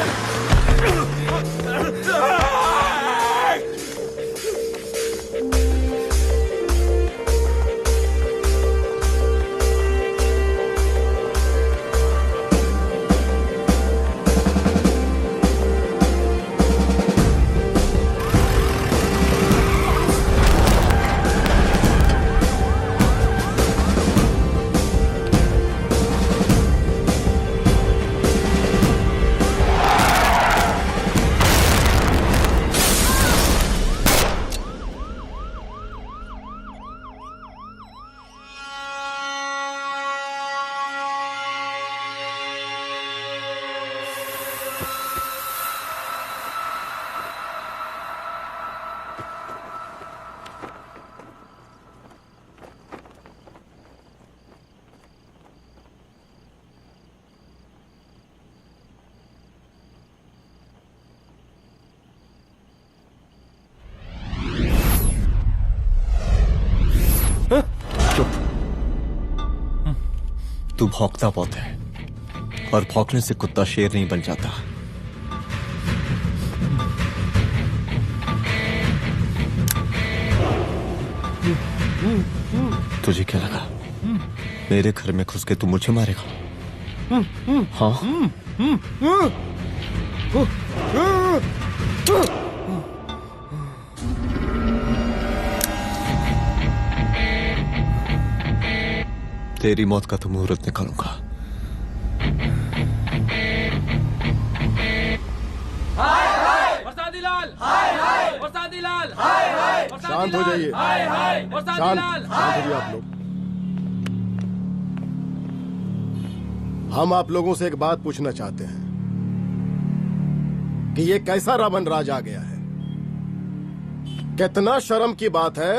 तू भौंकता बहुत है, और भौंकने से कुत्ता शेर नहीं बन जाता। तुझे क्या लगा मेरे घर में घुस के तू मुझे मारेगा? हाँ? तेरी मौत का तो मुहूर्त निकालूंगा। हाय हाय वरसादी लाल, हाय हाय वरसादी लाल, हाय हाय शांत हो जाइए, हाय हाय वरसादी लाल, शांत हो जाइए आप लोग। हम आप लोगों से एक बात पूछना चाहते हैं कि ये कैसा रावण राज आ गया है। कितना शर्म की बात है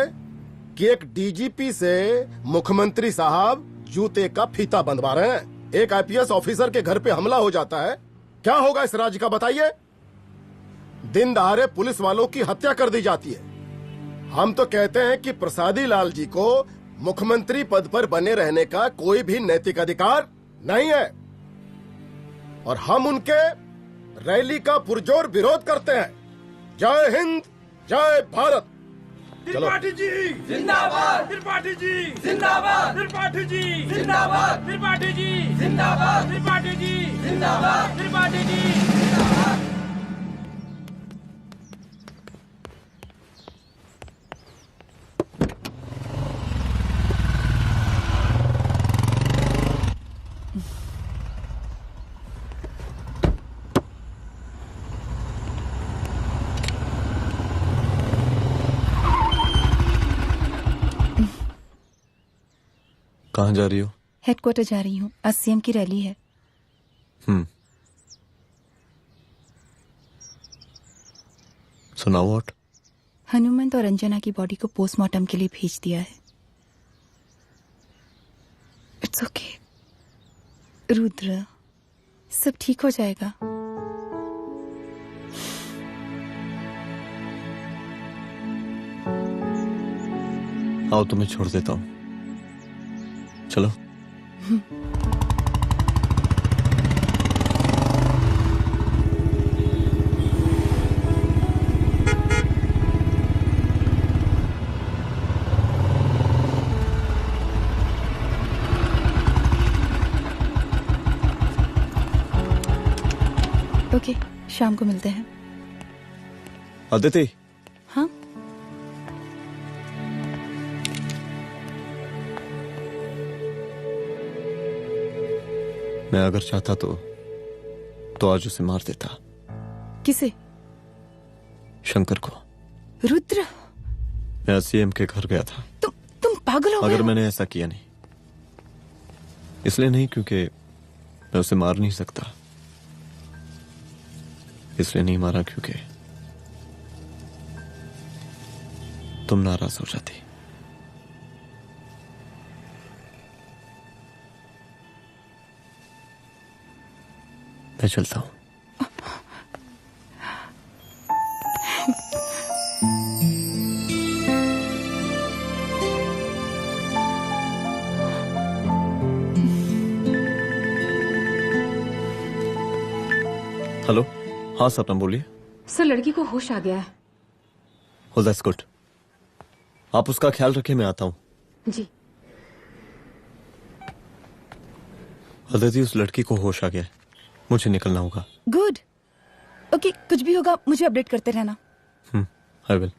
कि एक डीजीपी से मुख्यमंत्री साहब जूते का फीता बंधवा रहे हैं। एक आईपीएस ऑफिसर के घर पे हमला हो जाता है, क्या होगा इस राज्य का बताइए? दिन दहाड़े पुलिस वालों की हत्या कर दी जाती है। हम तो कहते हैं कि प्रसादी लाल जी को मुख्यमंत्री पद पर बने रहने का कोई भी नैतिक अधिकार नहीं है, और हम उनके रैली का पुरजोर विरोध करते हैं। जय हिंद, जय भारत। त्रिपाठी जी जिंदाबाद, त्रिपाठी जी जिंदाबाद, त्रिपाठी जी जिंदाबाद, त्रिपाठी जी जिंदाबाद, त्रिपाठी जी जिंदाबाद, त्रिपाठी जी जिंदाबाद। कहाँ जा रही हो? हेडक्वार्टर जा रही हूँ, आज सीएम की रैली है। सुनाओ। व्हाट? हनुमंत और अंजना की बॉडी को पोस्टमार्टम के लिए भेज दिया है। इट्स ओके रुद्र, सब ठीक हो जाएगा। आओ तुम्हें छोड़ देता हूँ, चलो। ओके, शाम को मिलते हैं। अदिति। हाँ? मैं अगर चाहता तो आज उसे मार देता। किसे? शंकर को। रुद्र, मैं सीएम के घर गया था। तुम पागल हो गए? मगर मैंने ऐसा किया नहीं, इसलिए नहीं क्योंकि मैं उसे मार नहीं सकता, इसलिए नहीं मारा क्योंकि तुम नाराज हो जाती। मैं चलता हूं। हेलो। हाँ सपना बोलिए। सर, लड़की को होश आ गया है। Oh, that's good. आप उसका ख्याल रखिए, मैं आता हूं। जी। अदिति, उस लड़की को होश आ गया है, मुझे निकलना होगा। गुड। ओके, कुछ भी होगा मुझे अपडेट करते रहना। I will.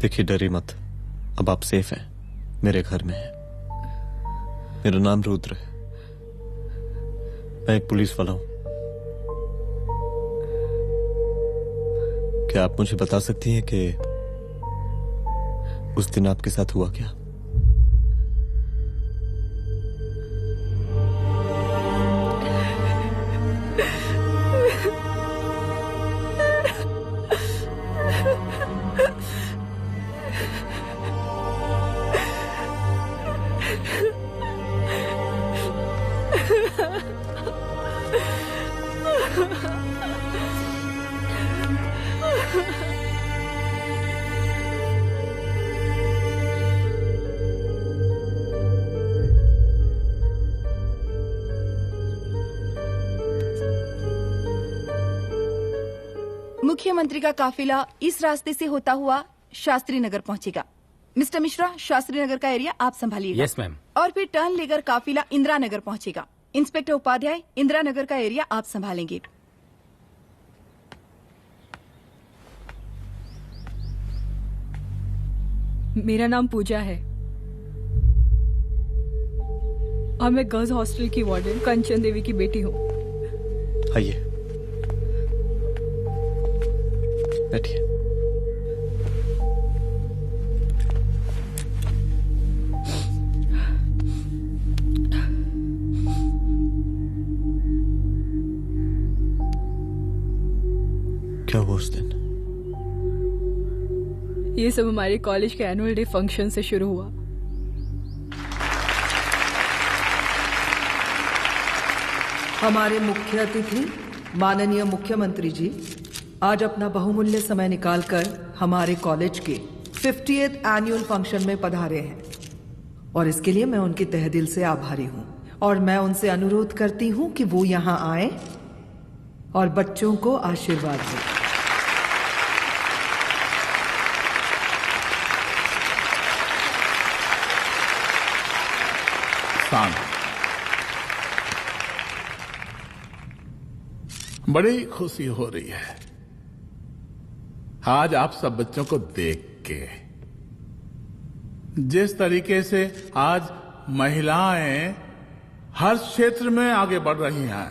देखिए, डरिए मत, अब आप सेफ हैं, मेरे घर में हैं। मेरा नाम रुद्र है, मैं एक पुलिस वाला हूं। क्या आप मुझे बता सकती हैं कि उस दिन आपके साथ हुआ क्या? मुख्यमंत्री का काफिला इस रास्ते से होता हुआ शास्त्री नगर पहुंचेगा। मिस्टर मिश्रा, शास्त्री नगर का एरिया आप संभालिएगा। Yes ma'am. और फिर टर्न लेकर काफिला इंदिरा नगर पहुंचेगा। इंस्पेक्टर उपाध्याय, इंदिरा नगर का एरिया आप संभालेंगे। मेरा नाम पूजा है और मैं गर्ल्स हॉस्टल की वार्डन कंचन देवी की बेटी हूँ। आइए, बैठिए। क्या हुआ उस दिन? ये सब हमारे कॉलेज के एनुअल डे फंक्शन से शुरू हुआ। हमारे मुख्य अतिथि माननीय मुख्यमंत्री जी आज अपना बहुमूल्य समय निकालकर हमारे कॉलेज के 50th एनुअल फंक्शन में पधारे हैं और इसके लिए मैं उनके तहे दिल से आभारी हूं और मैं उनसे अनुरोध करती हूं कि वो यहां आए और बच्चों को आशीर्वाद दें। बड़ी खुशी हो रही है आज आप सब बच्चों को देख के। जिस तरीके से आज महिलाएं हर क्षेत्र में आगे बढ़ रही हैं,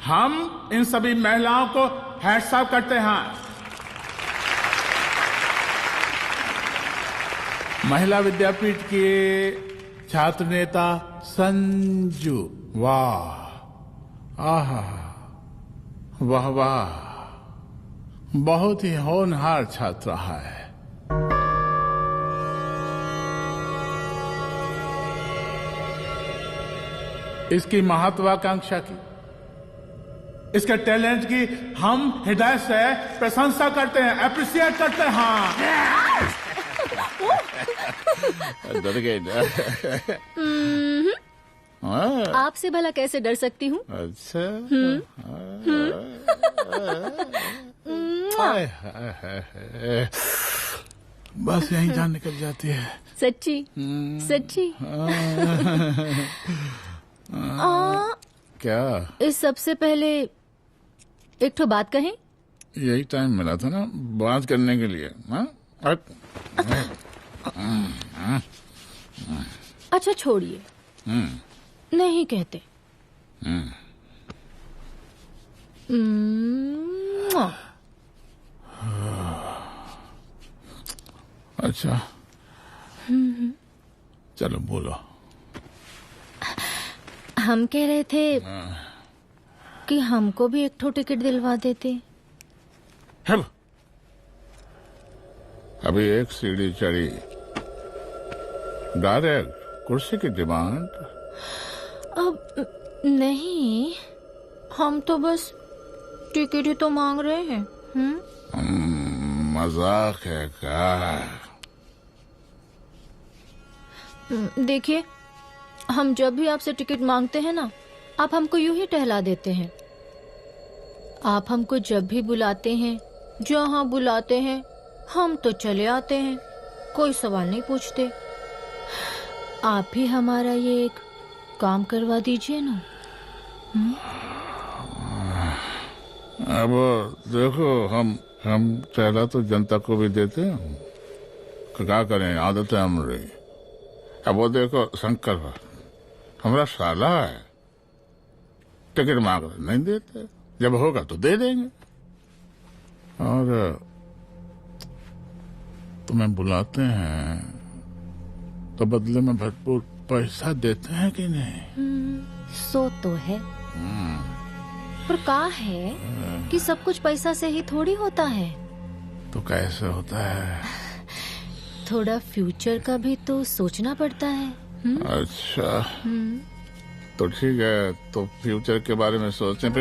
हम इन सभी महिलाओं को हैट्स ऑफ करते हैं। महिला विद्यापीठ के छात्र नेता संजू, वाह, आहा, वाह वाह, बहुत ही होनहार छात्रा है। इसकी महत्वाकांक्षा की, इसके टैलेंट की हम हृदय से प्रशंसा करते हैं, अप्रिशिएट करते हैं। डर गए ना? आपसे भला कैसे डर सकती हूँ? अच्छा। बस यहीं जान निकल जाती है। सच्ची सच्ची। क्या? इस सबसे पहले एक तो बात कहें। यही टाइम मिला था ना बात करने के लिए। अच्छा छोड़िए, नहीं कहते। अच्छा चलो बोलो। हम कह रहे थे कि हमको भी एक ठो टिकट दिलवा देते। हम अभी एक सीढ़ी चढ़ी, डायरेक्ट कुर्सी की डिमांड। अब नहीं, हम तो बस टिकट ही तो मांग रहे हैं। मजाक है क्या? देखिए, हम जब भी आपसे टिकट मांगते हैं ना, आप हमको यूं ही टहला देते हैं। आप हमको जब भी बुलाते हैं, जहां बुलाते हैं, हम तो चले आते हैं, कोई सवाल नहीं पूछते। आप भी हमारा ये एक काम करवा दीजिए ना। अब देखो, हम टहला तो जनता को भी देते हैं, क्या करें, आदत है हमारी। अब वो देखो शंकर हमारा साला है, टिकट मांग रहे नहीं देते, जब होगा तो दे देंगे। और तुम्हें बुलाते हैं तो बदले में भरपूर पैसा देते हैं कि नहीं? सो तो है, पर का है कि सब कुछ पैसा से ही थोड़ी होता है। तो कैसे होता है? थोड़ा फ्यूचर का भी तो सोचना पड़ता है। अच्छा तो ठीक है, तो फ्यूचर के बारे में सोचने पे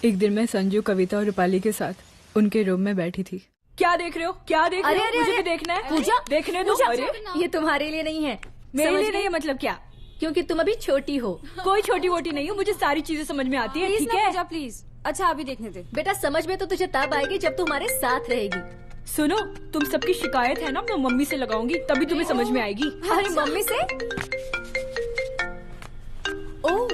एक दिन मैं संजू, कविता और रूपाली के साथ उनके रूम में बैठी थी। क्या देख रहे हो? क्या देख रहे हो? अरे, मुझे अरे, भी देखना है। पूजा, देखने दो। अरे ये तुम्हारे लिए नहीं है। मेरे समझ लिए गई? नहीं है मतलब क्या? क्योंकि तुम अभी छोटी हो। कोई छोटी वोटी नहीं हो, मुझे सारी चीजें समझ में आती है। ठीक है पूजा प्लीज। अच्छा अभी देखने दे। बेटा समझ में तो तुझे तब आएगी जब तू हमारे साथ रहेगी। सुनो, तुम सबकी शिकायत है ना, मैं मम्मी से लगाऊंगी, तभी तुम्हें समझ में आएगी। अरे मम्मी से? ओह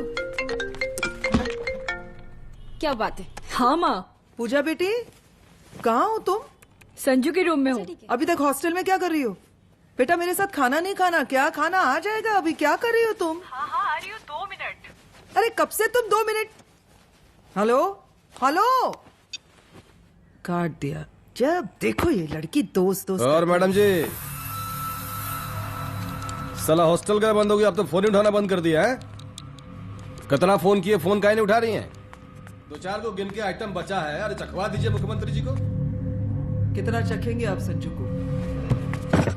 क्या बात है। हाँ माँ। पूजा बेटी, कहाँ हो तुम? संजू के रूम में हूँ। अभी तक हॉस्टल में क्या कर रही हो? बेटा मेरे साथ खाना नहीं खाना क्या? खाना आ जाएगा, अभी क्या कर रही हो तुम? हाँ आ रही हूँ, 2 मिनट। अरे कब से तुम 2 मिनट? हेलो हेलो, काट दिया। जब देखो ये लड़की दोस्त दोस्त। और मैडम जी, साला हॉस्टल का बंद हो गया, अब तो फोन ही उठाना बंद कर दिया है। कितना फोन किए, फोन काहे नहीं उठा रही हैं? 2-4 को गिन के आइटम बचा है, अरे चखवा दीजिए मुख्यमंत्री जी को। कितना चखेंगे आप संजू को?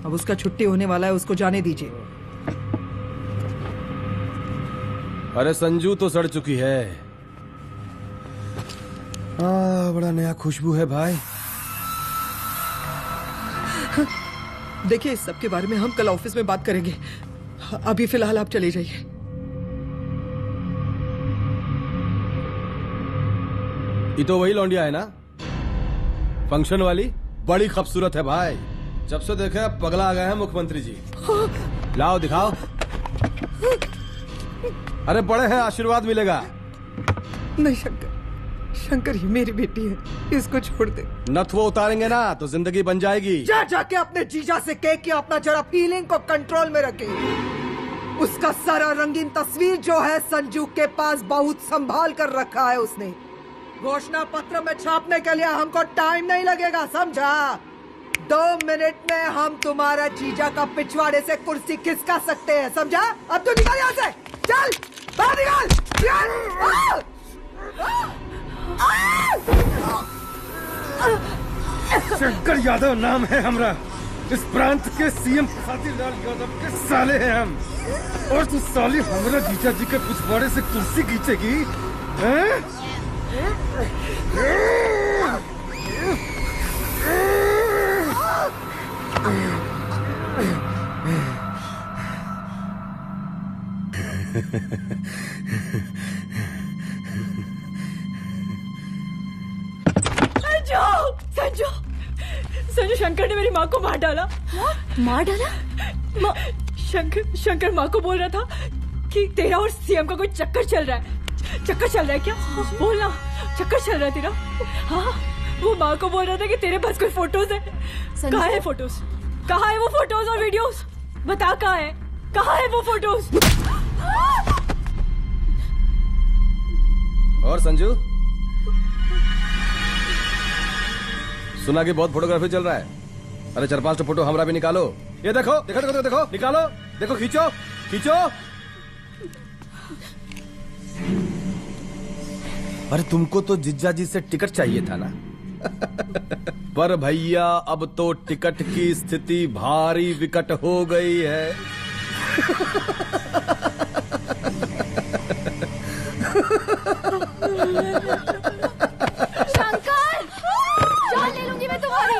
अब उसका छुट्टी होने वाला है, उसको जाने दीजिए। अरे संजू तो सड़ चुकी है। बड़ा नया खुशबू है भाई। देखिए इस सब के बारे में हम कल ऑफिस में बात करेंगे, अभी फिलहाल आप चले जाइए। ये तो वही लौंडिया है ना, फंक्शन वाली? बड़ी खूबसूरत है भाई, जब से देखे पगला आ गए हैं मुख्यमंत्री जी। लाओ दिखाओ। अरे बड़े हैं, आशीर्वाद मिलेगा। नहीं शंकर, शंकर ये मेरी बेटी है, इसको छोड़ दे। नथ वो उतारेंगे ना तो जिंदगी बन जाएगी। जा जाके अपने जीजा से कह के अपना जरा फीलिंग को कंट्रोल में रखे। उसका सारा रंगीन तस्वीर जो है संजू के पास बहुत संभाल कर रखा है उसने। घोषणा पत्र में छापने के लिए हमको टाइम नहीं लगेगा, समझा? 2 मिनट में हम तुम्हारा जीजा का पिछवाड़े से कुर्सी खिसका सकते हैं, समझा? अब तो निकल यहाँ से, चल बाहर निकल। शंकर यादव नाम है हमरा, इस प्रांत के सीएम प्रसादीलाल यादव के साले हैं हम। और तू साली हमरा जीजा जी के पिछवाड़े से कुर्सी खींचेगी हैं? संजू, संजू शंकर ने मेरी माँ को मार डाला। मार डाला? शंकर माँ को बोल रहा था कि तेरा और सीएम का कोई चक्कर चल रहा है। चक्कर चल रहा है क्या? बोलना, चक्कर चल रहा है तेरा? हाँ, वो माँ को बोल रहा था कि तेरे पास कोई फोटोज है। कहाँ है फोटोज? कहाँ है वो फोटोज और वीडियोस? बता कहाँ है? कहाँ है वो फोटोज? और संजू, सुना कि बहुत फोटोग्राफी चल रहा है। अरे 4-5 फोटो हमरा भी निकालो। ये देखो देखो देखो देखो, निकालो, देखो, खींचो खींचो। अरे तुमको तो जिज्जा जी से टिकट चाहिए था ना। पर भैया अब तो टिकट की स्थिति भारी विकट हो गई है। शंकर, जान ले लूंगी मैं तुम्हारी।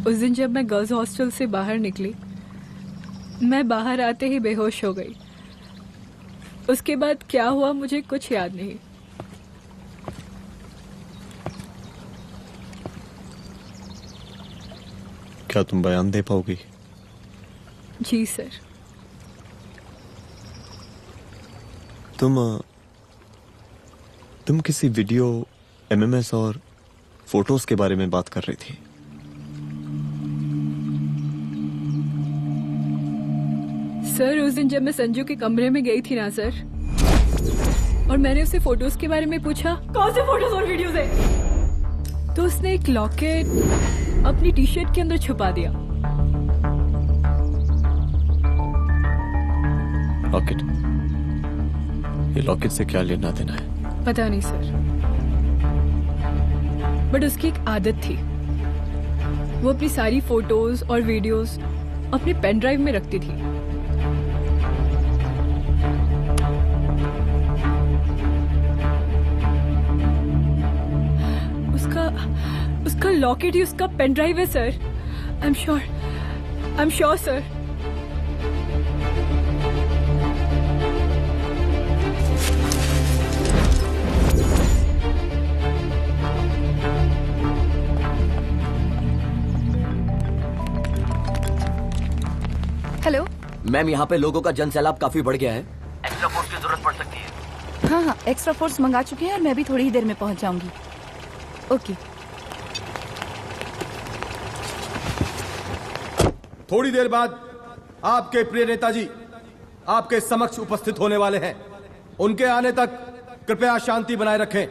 उस दिन जब मैं गर्ल्स हॉस्टल से बाहर निकली, मैं बाहर आते ही बेहोश हो गई। उसके बाद क्या हुआ मुझे कुछ याद नहीं। क्या तुम बयान दे पाओगी? जी सर। तुम किसी वीडियो, एमएमएस और फोटोज के बारे में बात कर रही थी। सर उस दिन जब मैं संजू के कमरे में गई थी ना सर, और मैंने उससे फोटोज के बारे में पूछा, कौन से फोटोज और वीडियोज है, तो उसने एक लॉकेट अपनी टी शर्ट के अंदर छुपा दिया। लॉकेट? ये लॉकेट से क्या लेना देना है? पता नहीं सर, बट उसकी एक आदत थी, वो अपनी सारी फोटोज और वीडियोस अपने पेन ड्राइव में रखती थी। उसका लॉकेट ही उसका पेन ड्राइव है sir. I am sure sir. Hello ma'am, यहाँ पे लोगों का जन सैलाब काफी बढ़ गया है। एक्स्ट्रा फोर्स की जरूरत पड़ सकती है। हाँ, एक्स्ट्रा फोर्स मंगा चुके हैं और मैं भी थोड़ी ही देर में पहुंच जाऊंगी। ओके। थोड़ी देर बाद आपके प्रिय नेताजी आपके समक्ष उपस्थित होने वाले हैं। उनके आने तक कृपया शांति बनाए रखें।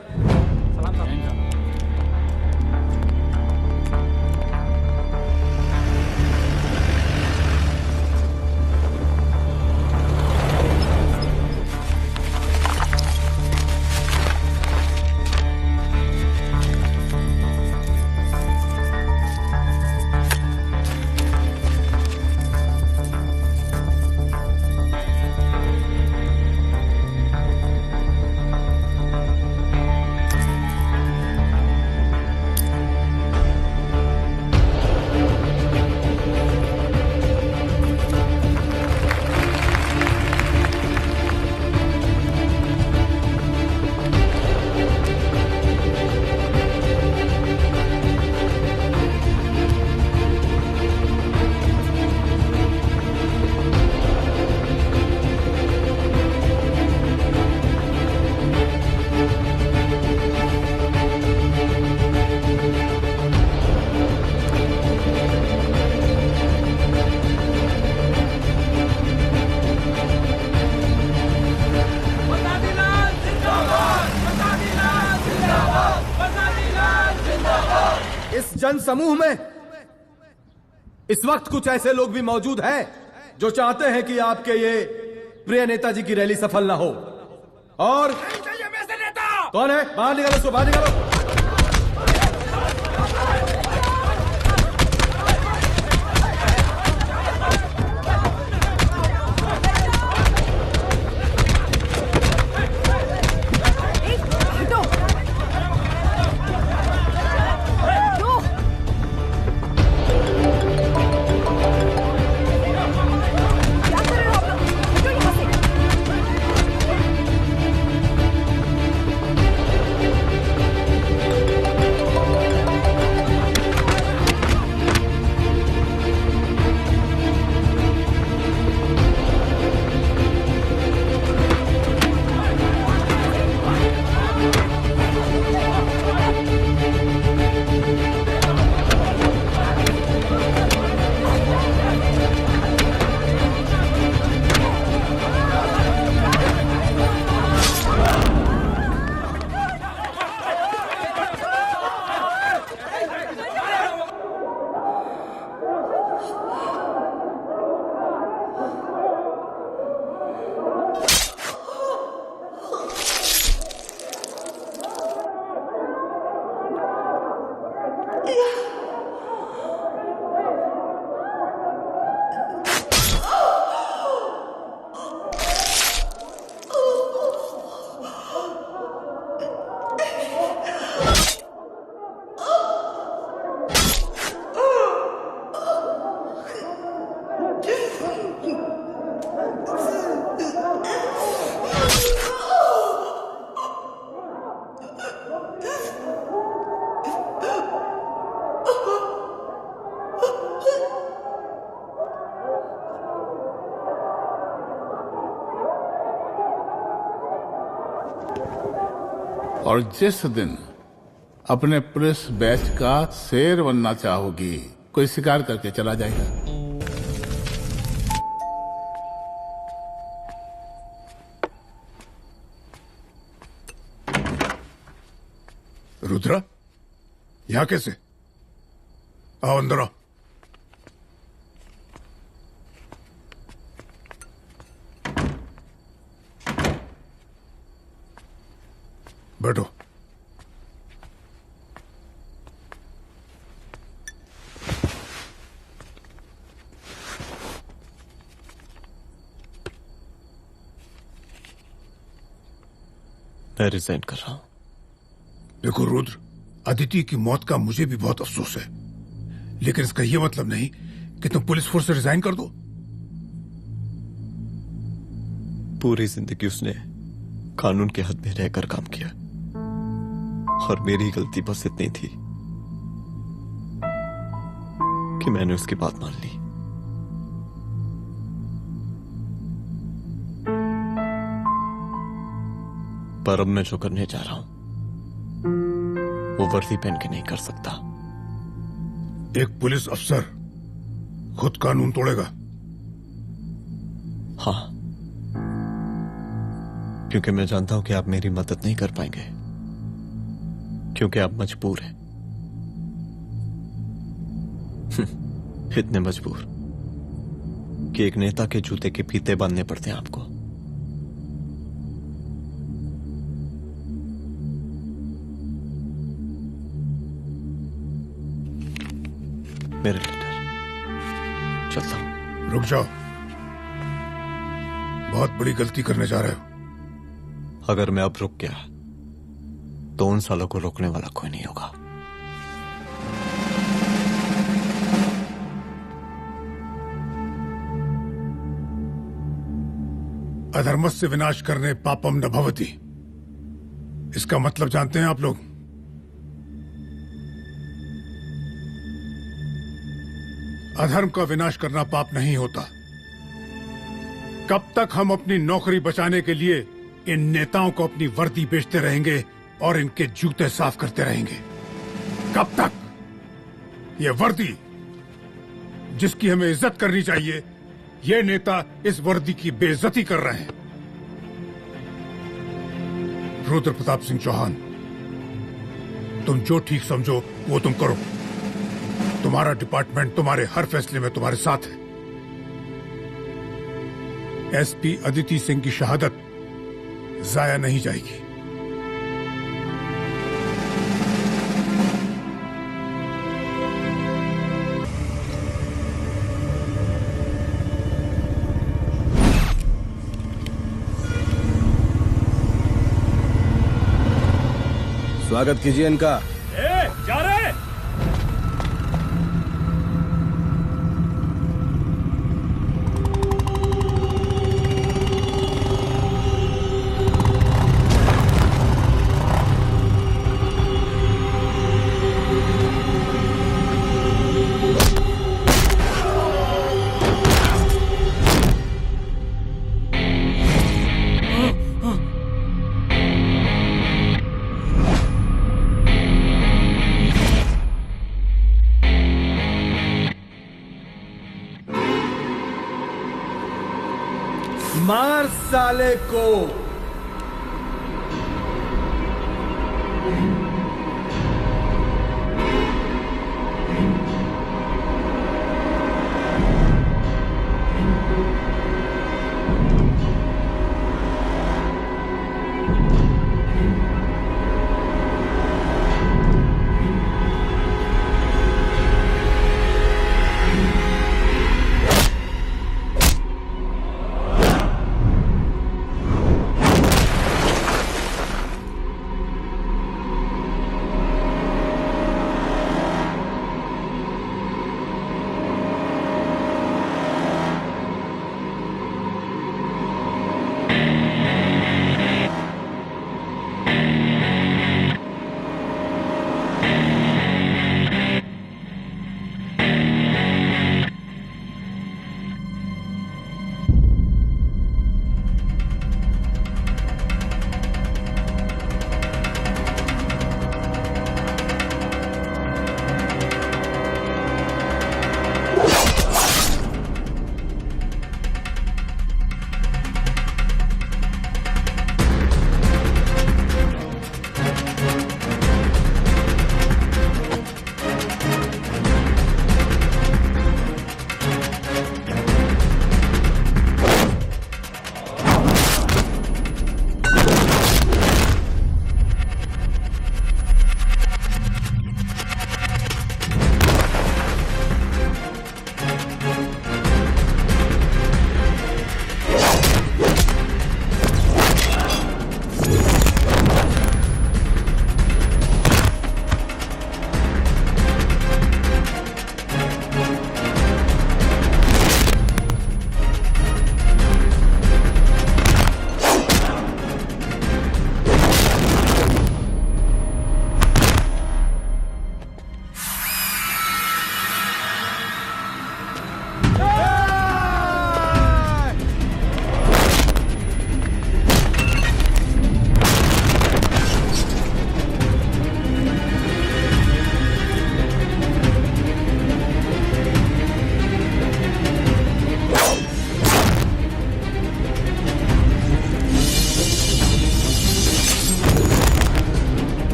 जन समूह में इस वक्त कुछ ऐसे लोग भी मौजूद हैं जो चाहते हैं कि आपके ये प्रिय नेताजी की रैली सफल ना हो। और कौन है? बाहर निकालो उसको, बाहर निकालो। और जिस दिन अपने पुलिस बैच का शेर बनना चाहोगी, कोई शिकार करके चला जाएगा। रुद्रा, यहाँ कैसे? आओ अंदर आओ। बैठो। मैं रिजाइन कर रहा हूं। देखो रुद्र, अदिति की मौत का मुझे भी बहुत अफसोस है, लेकिन इसका यह मतलब नहीं कि तुम पुलिस फोर्स से रिजाइन कर दो। पूरी जिंदगी उसने कानून के हद में रहकर काम किया और मेरी गलती बस इतनी थी कि मैंने उसकी बात मान ली। पर अब मैं जो करने जा रहा हूं वो वर्दी पहन के नहीं कर सकता। एक पुलिस अफसर खुद कानून तोड़ेगा? हाँ, क्योंकि मैं जानता हूं कि आप मेरी मदद नहीं कर पाएंगे, क्योंकि आप मजबूर हैं। इतने मजबूर कि एक नेता के जूते के फीते बांधने पड़ते हैं आपको। मेरे लेटर, चलता हूं। रुक जाओ, बहुत बड़ी गलती करने जा रहे हो। अगर मैं अब रुक गया तो उन सालों को रोकने वाला कोई नहीं होगा। अधर्मस्य विनाश करने पापम न भवति, इसका मतलब जानते हैं आप लोग? अधर्म का विनाश करना पाप नहीं होता। कब तक हम अपनी नौकरी बचाने के लिए इन नेताओं को अपनी वर्दी बेचते रहेंगे और इनके जूते साफ करते रहेंगे? कब तक? ये वर्दी जिसकी हमें इज्जत करनी चाहिए, ये नेता इस वर्दी की बेइज्जती कर रहे हैं। रुद्र प्रताप सिंह चौहान, तुम जो ठीक समझो वो तुम करो। तुम्हारा डिपार्टमेंट तुम्हारे हर फैसले में तुम्हारे साथ है। एसपी अदिति सिंह की शहादत जाया नहीं जाएगी। स्वागत कीजिए इनका। जा रहे मार साले को।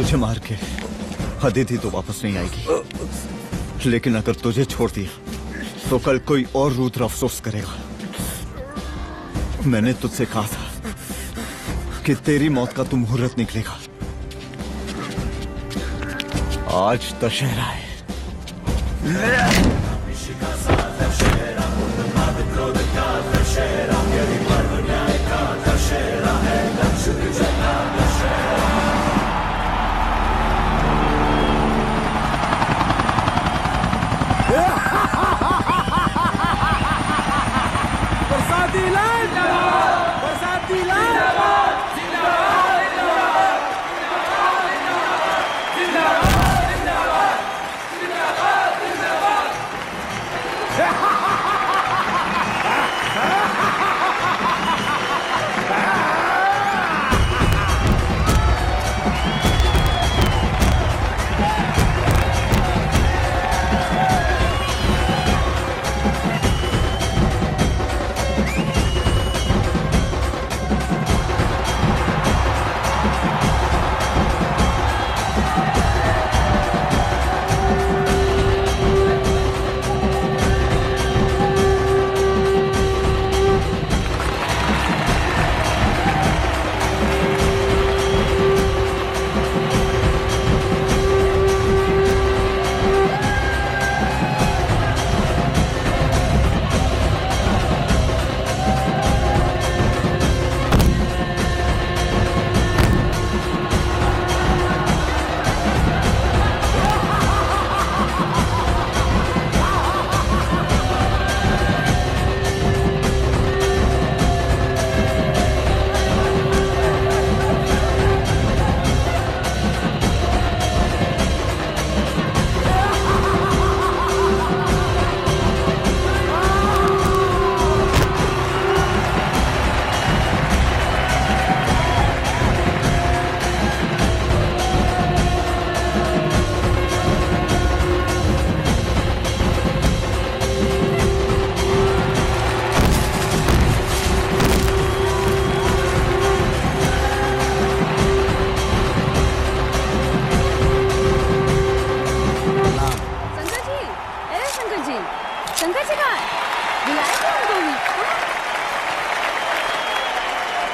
मुझे मार के अदिति तो वापस नहीं आएगी, लेकिन अगर तुझे छोड़ दिया तो कल कोई और रुद्र अफसोस करेगा। मैंने तुझसे कहा था कि तेरी मौत का तू मुहूर्त निकलेगा। आज दशहरा है। बरसाती लाल, बरसाती लाल,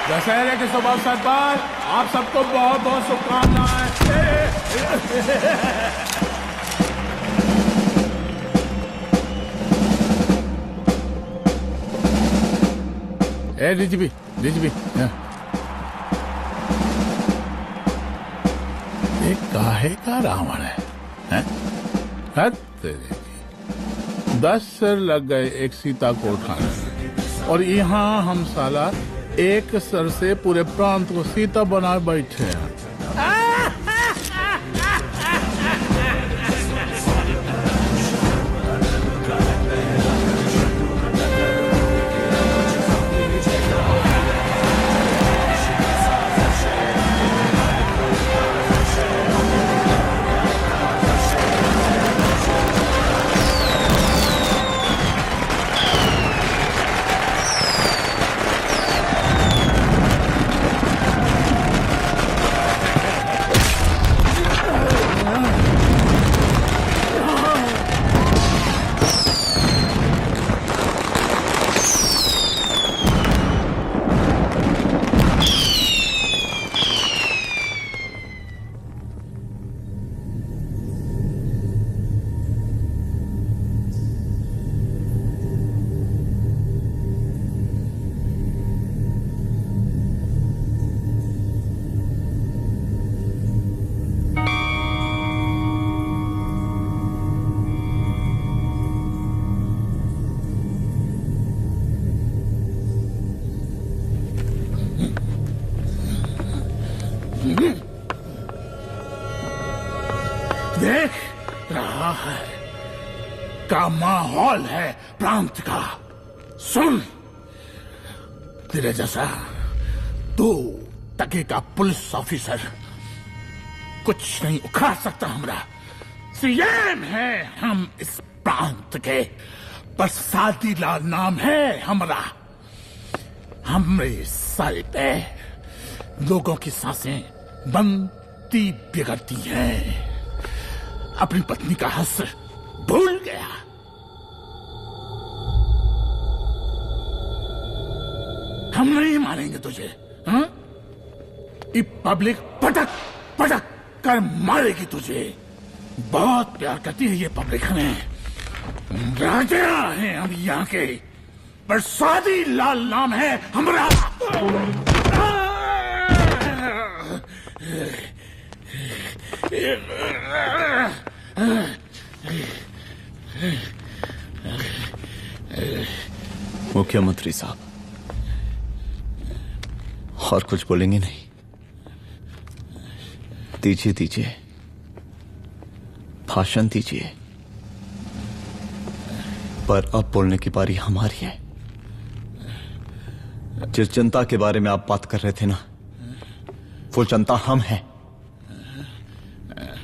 दशहरे के शुभ अवसर पर आप सबको बहुत बहुत शुभकामनाएं। डीजीपी डीजीपी एक काहे का रावण है? हद तेरे की। 10 सिर लग गए एक सीता को उठाने में, और यहाँ हम साला एक सर से पूरे प्रांत को सीता बना बैठे हैं। देख रहा है का माहौल है प्रांत का। सुन, तेरे जैसा 2 टके का पुलिस ऑफिसर कुछ नहीं उखाड़ सकता। हमरा सीएम है हम इस प्रांत के, बरसाती लाल नाम है हमरा। हमरे सर पे लोगों की सांसें बनती पति बिगड़ती है, अपनी पत्नी का हक भूल गया। हम नहीं मारेंगे तुझे, हाँ? ये पब्लिक पटक पटक कर मारेगी तुझे। बहुत प्यार करती है ये पब्लिक हमें। राजा हैं हम यहाँ के, प्रसादी लाल नाम है हमारा। मुख्यमंत्री साहब, और कुछ बोलेंगे नहीं? दीजिए दीजिए, भाषण दीजिए, पर अब बोलने की बारी हमारी है। जिस जनता के बारे में आप बात कर रहे थे ना, वो जनता हम हैं।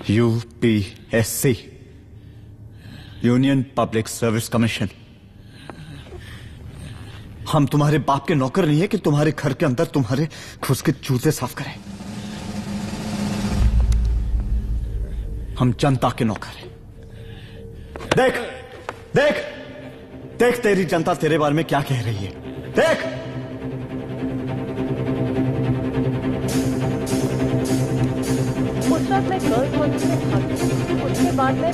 UPSC, union public service commission. हम तुम्हारे बाप के नौकर नहीं है कि तुम्हारे घर के अंदर तुम्हारे खुद के जूते साफ करें। हम जनता के नौकर हैं। देख देख देख, तेरी जनता तेरे बारे में क्या कह रही है। देख, उस वक्त मैं गर्ल्स हॉस्टल में भागी, उसके बाद मैं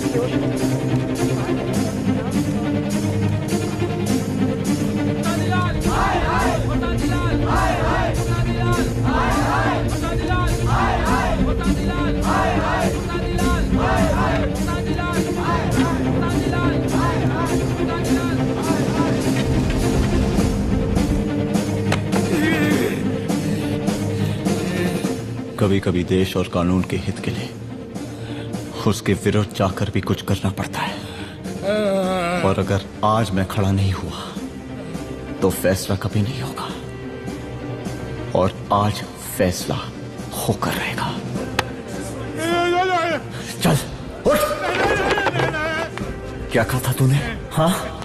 कभी कभी देश और कानून के हित के लिए उसके विरुद्ध जाकर भी कुछ करना पड़ता है। और अगर आज मैं खड़ा नहीं हुआ तो फैसला कभी नहीं होगा, और आज फैसला होकर रहेगा। चल उठ। क्या कहा था तूने? हाँ,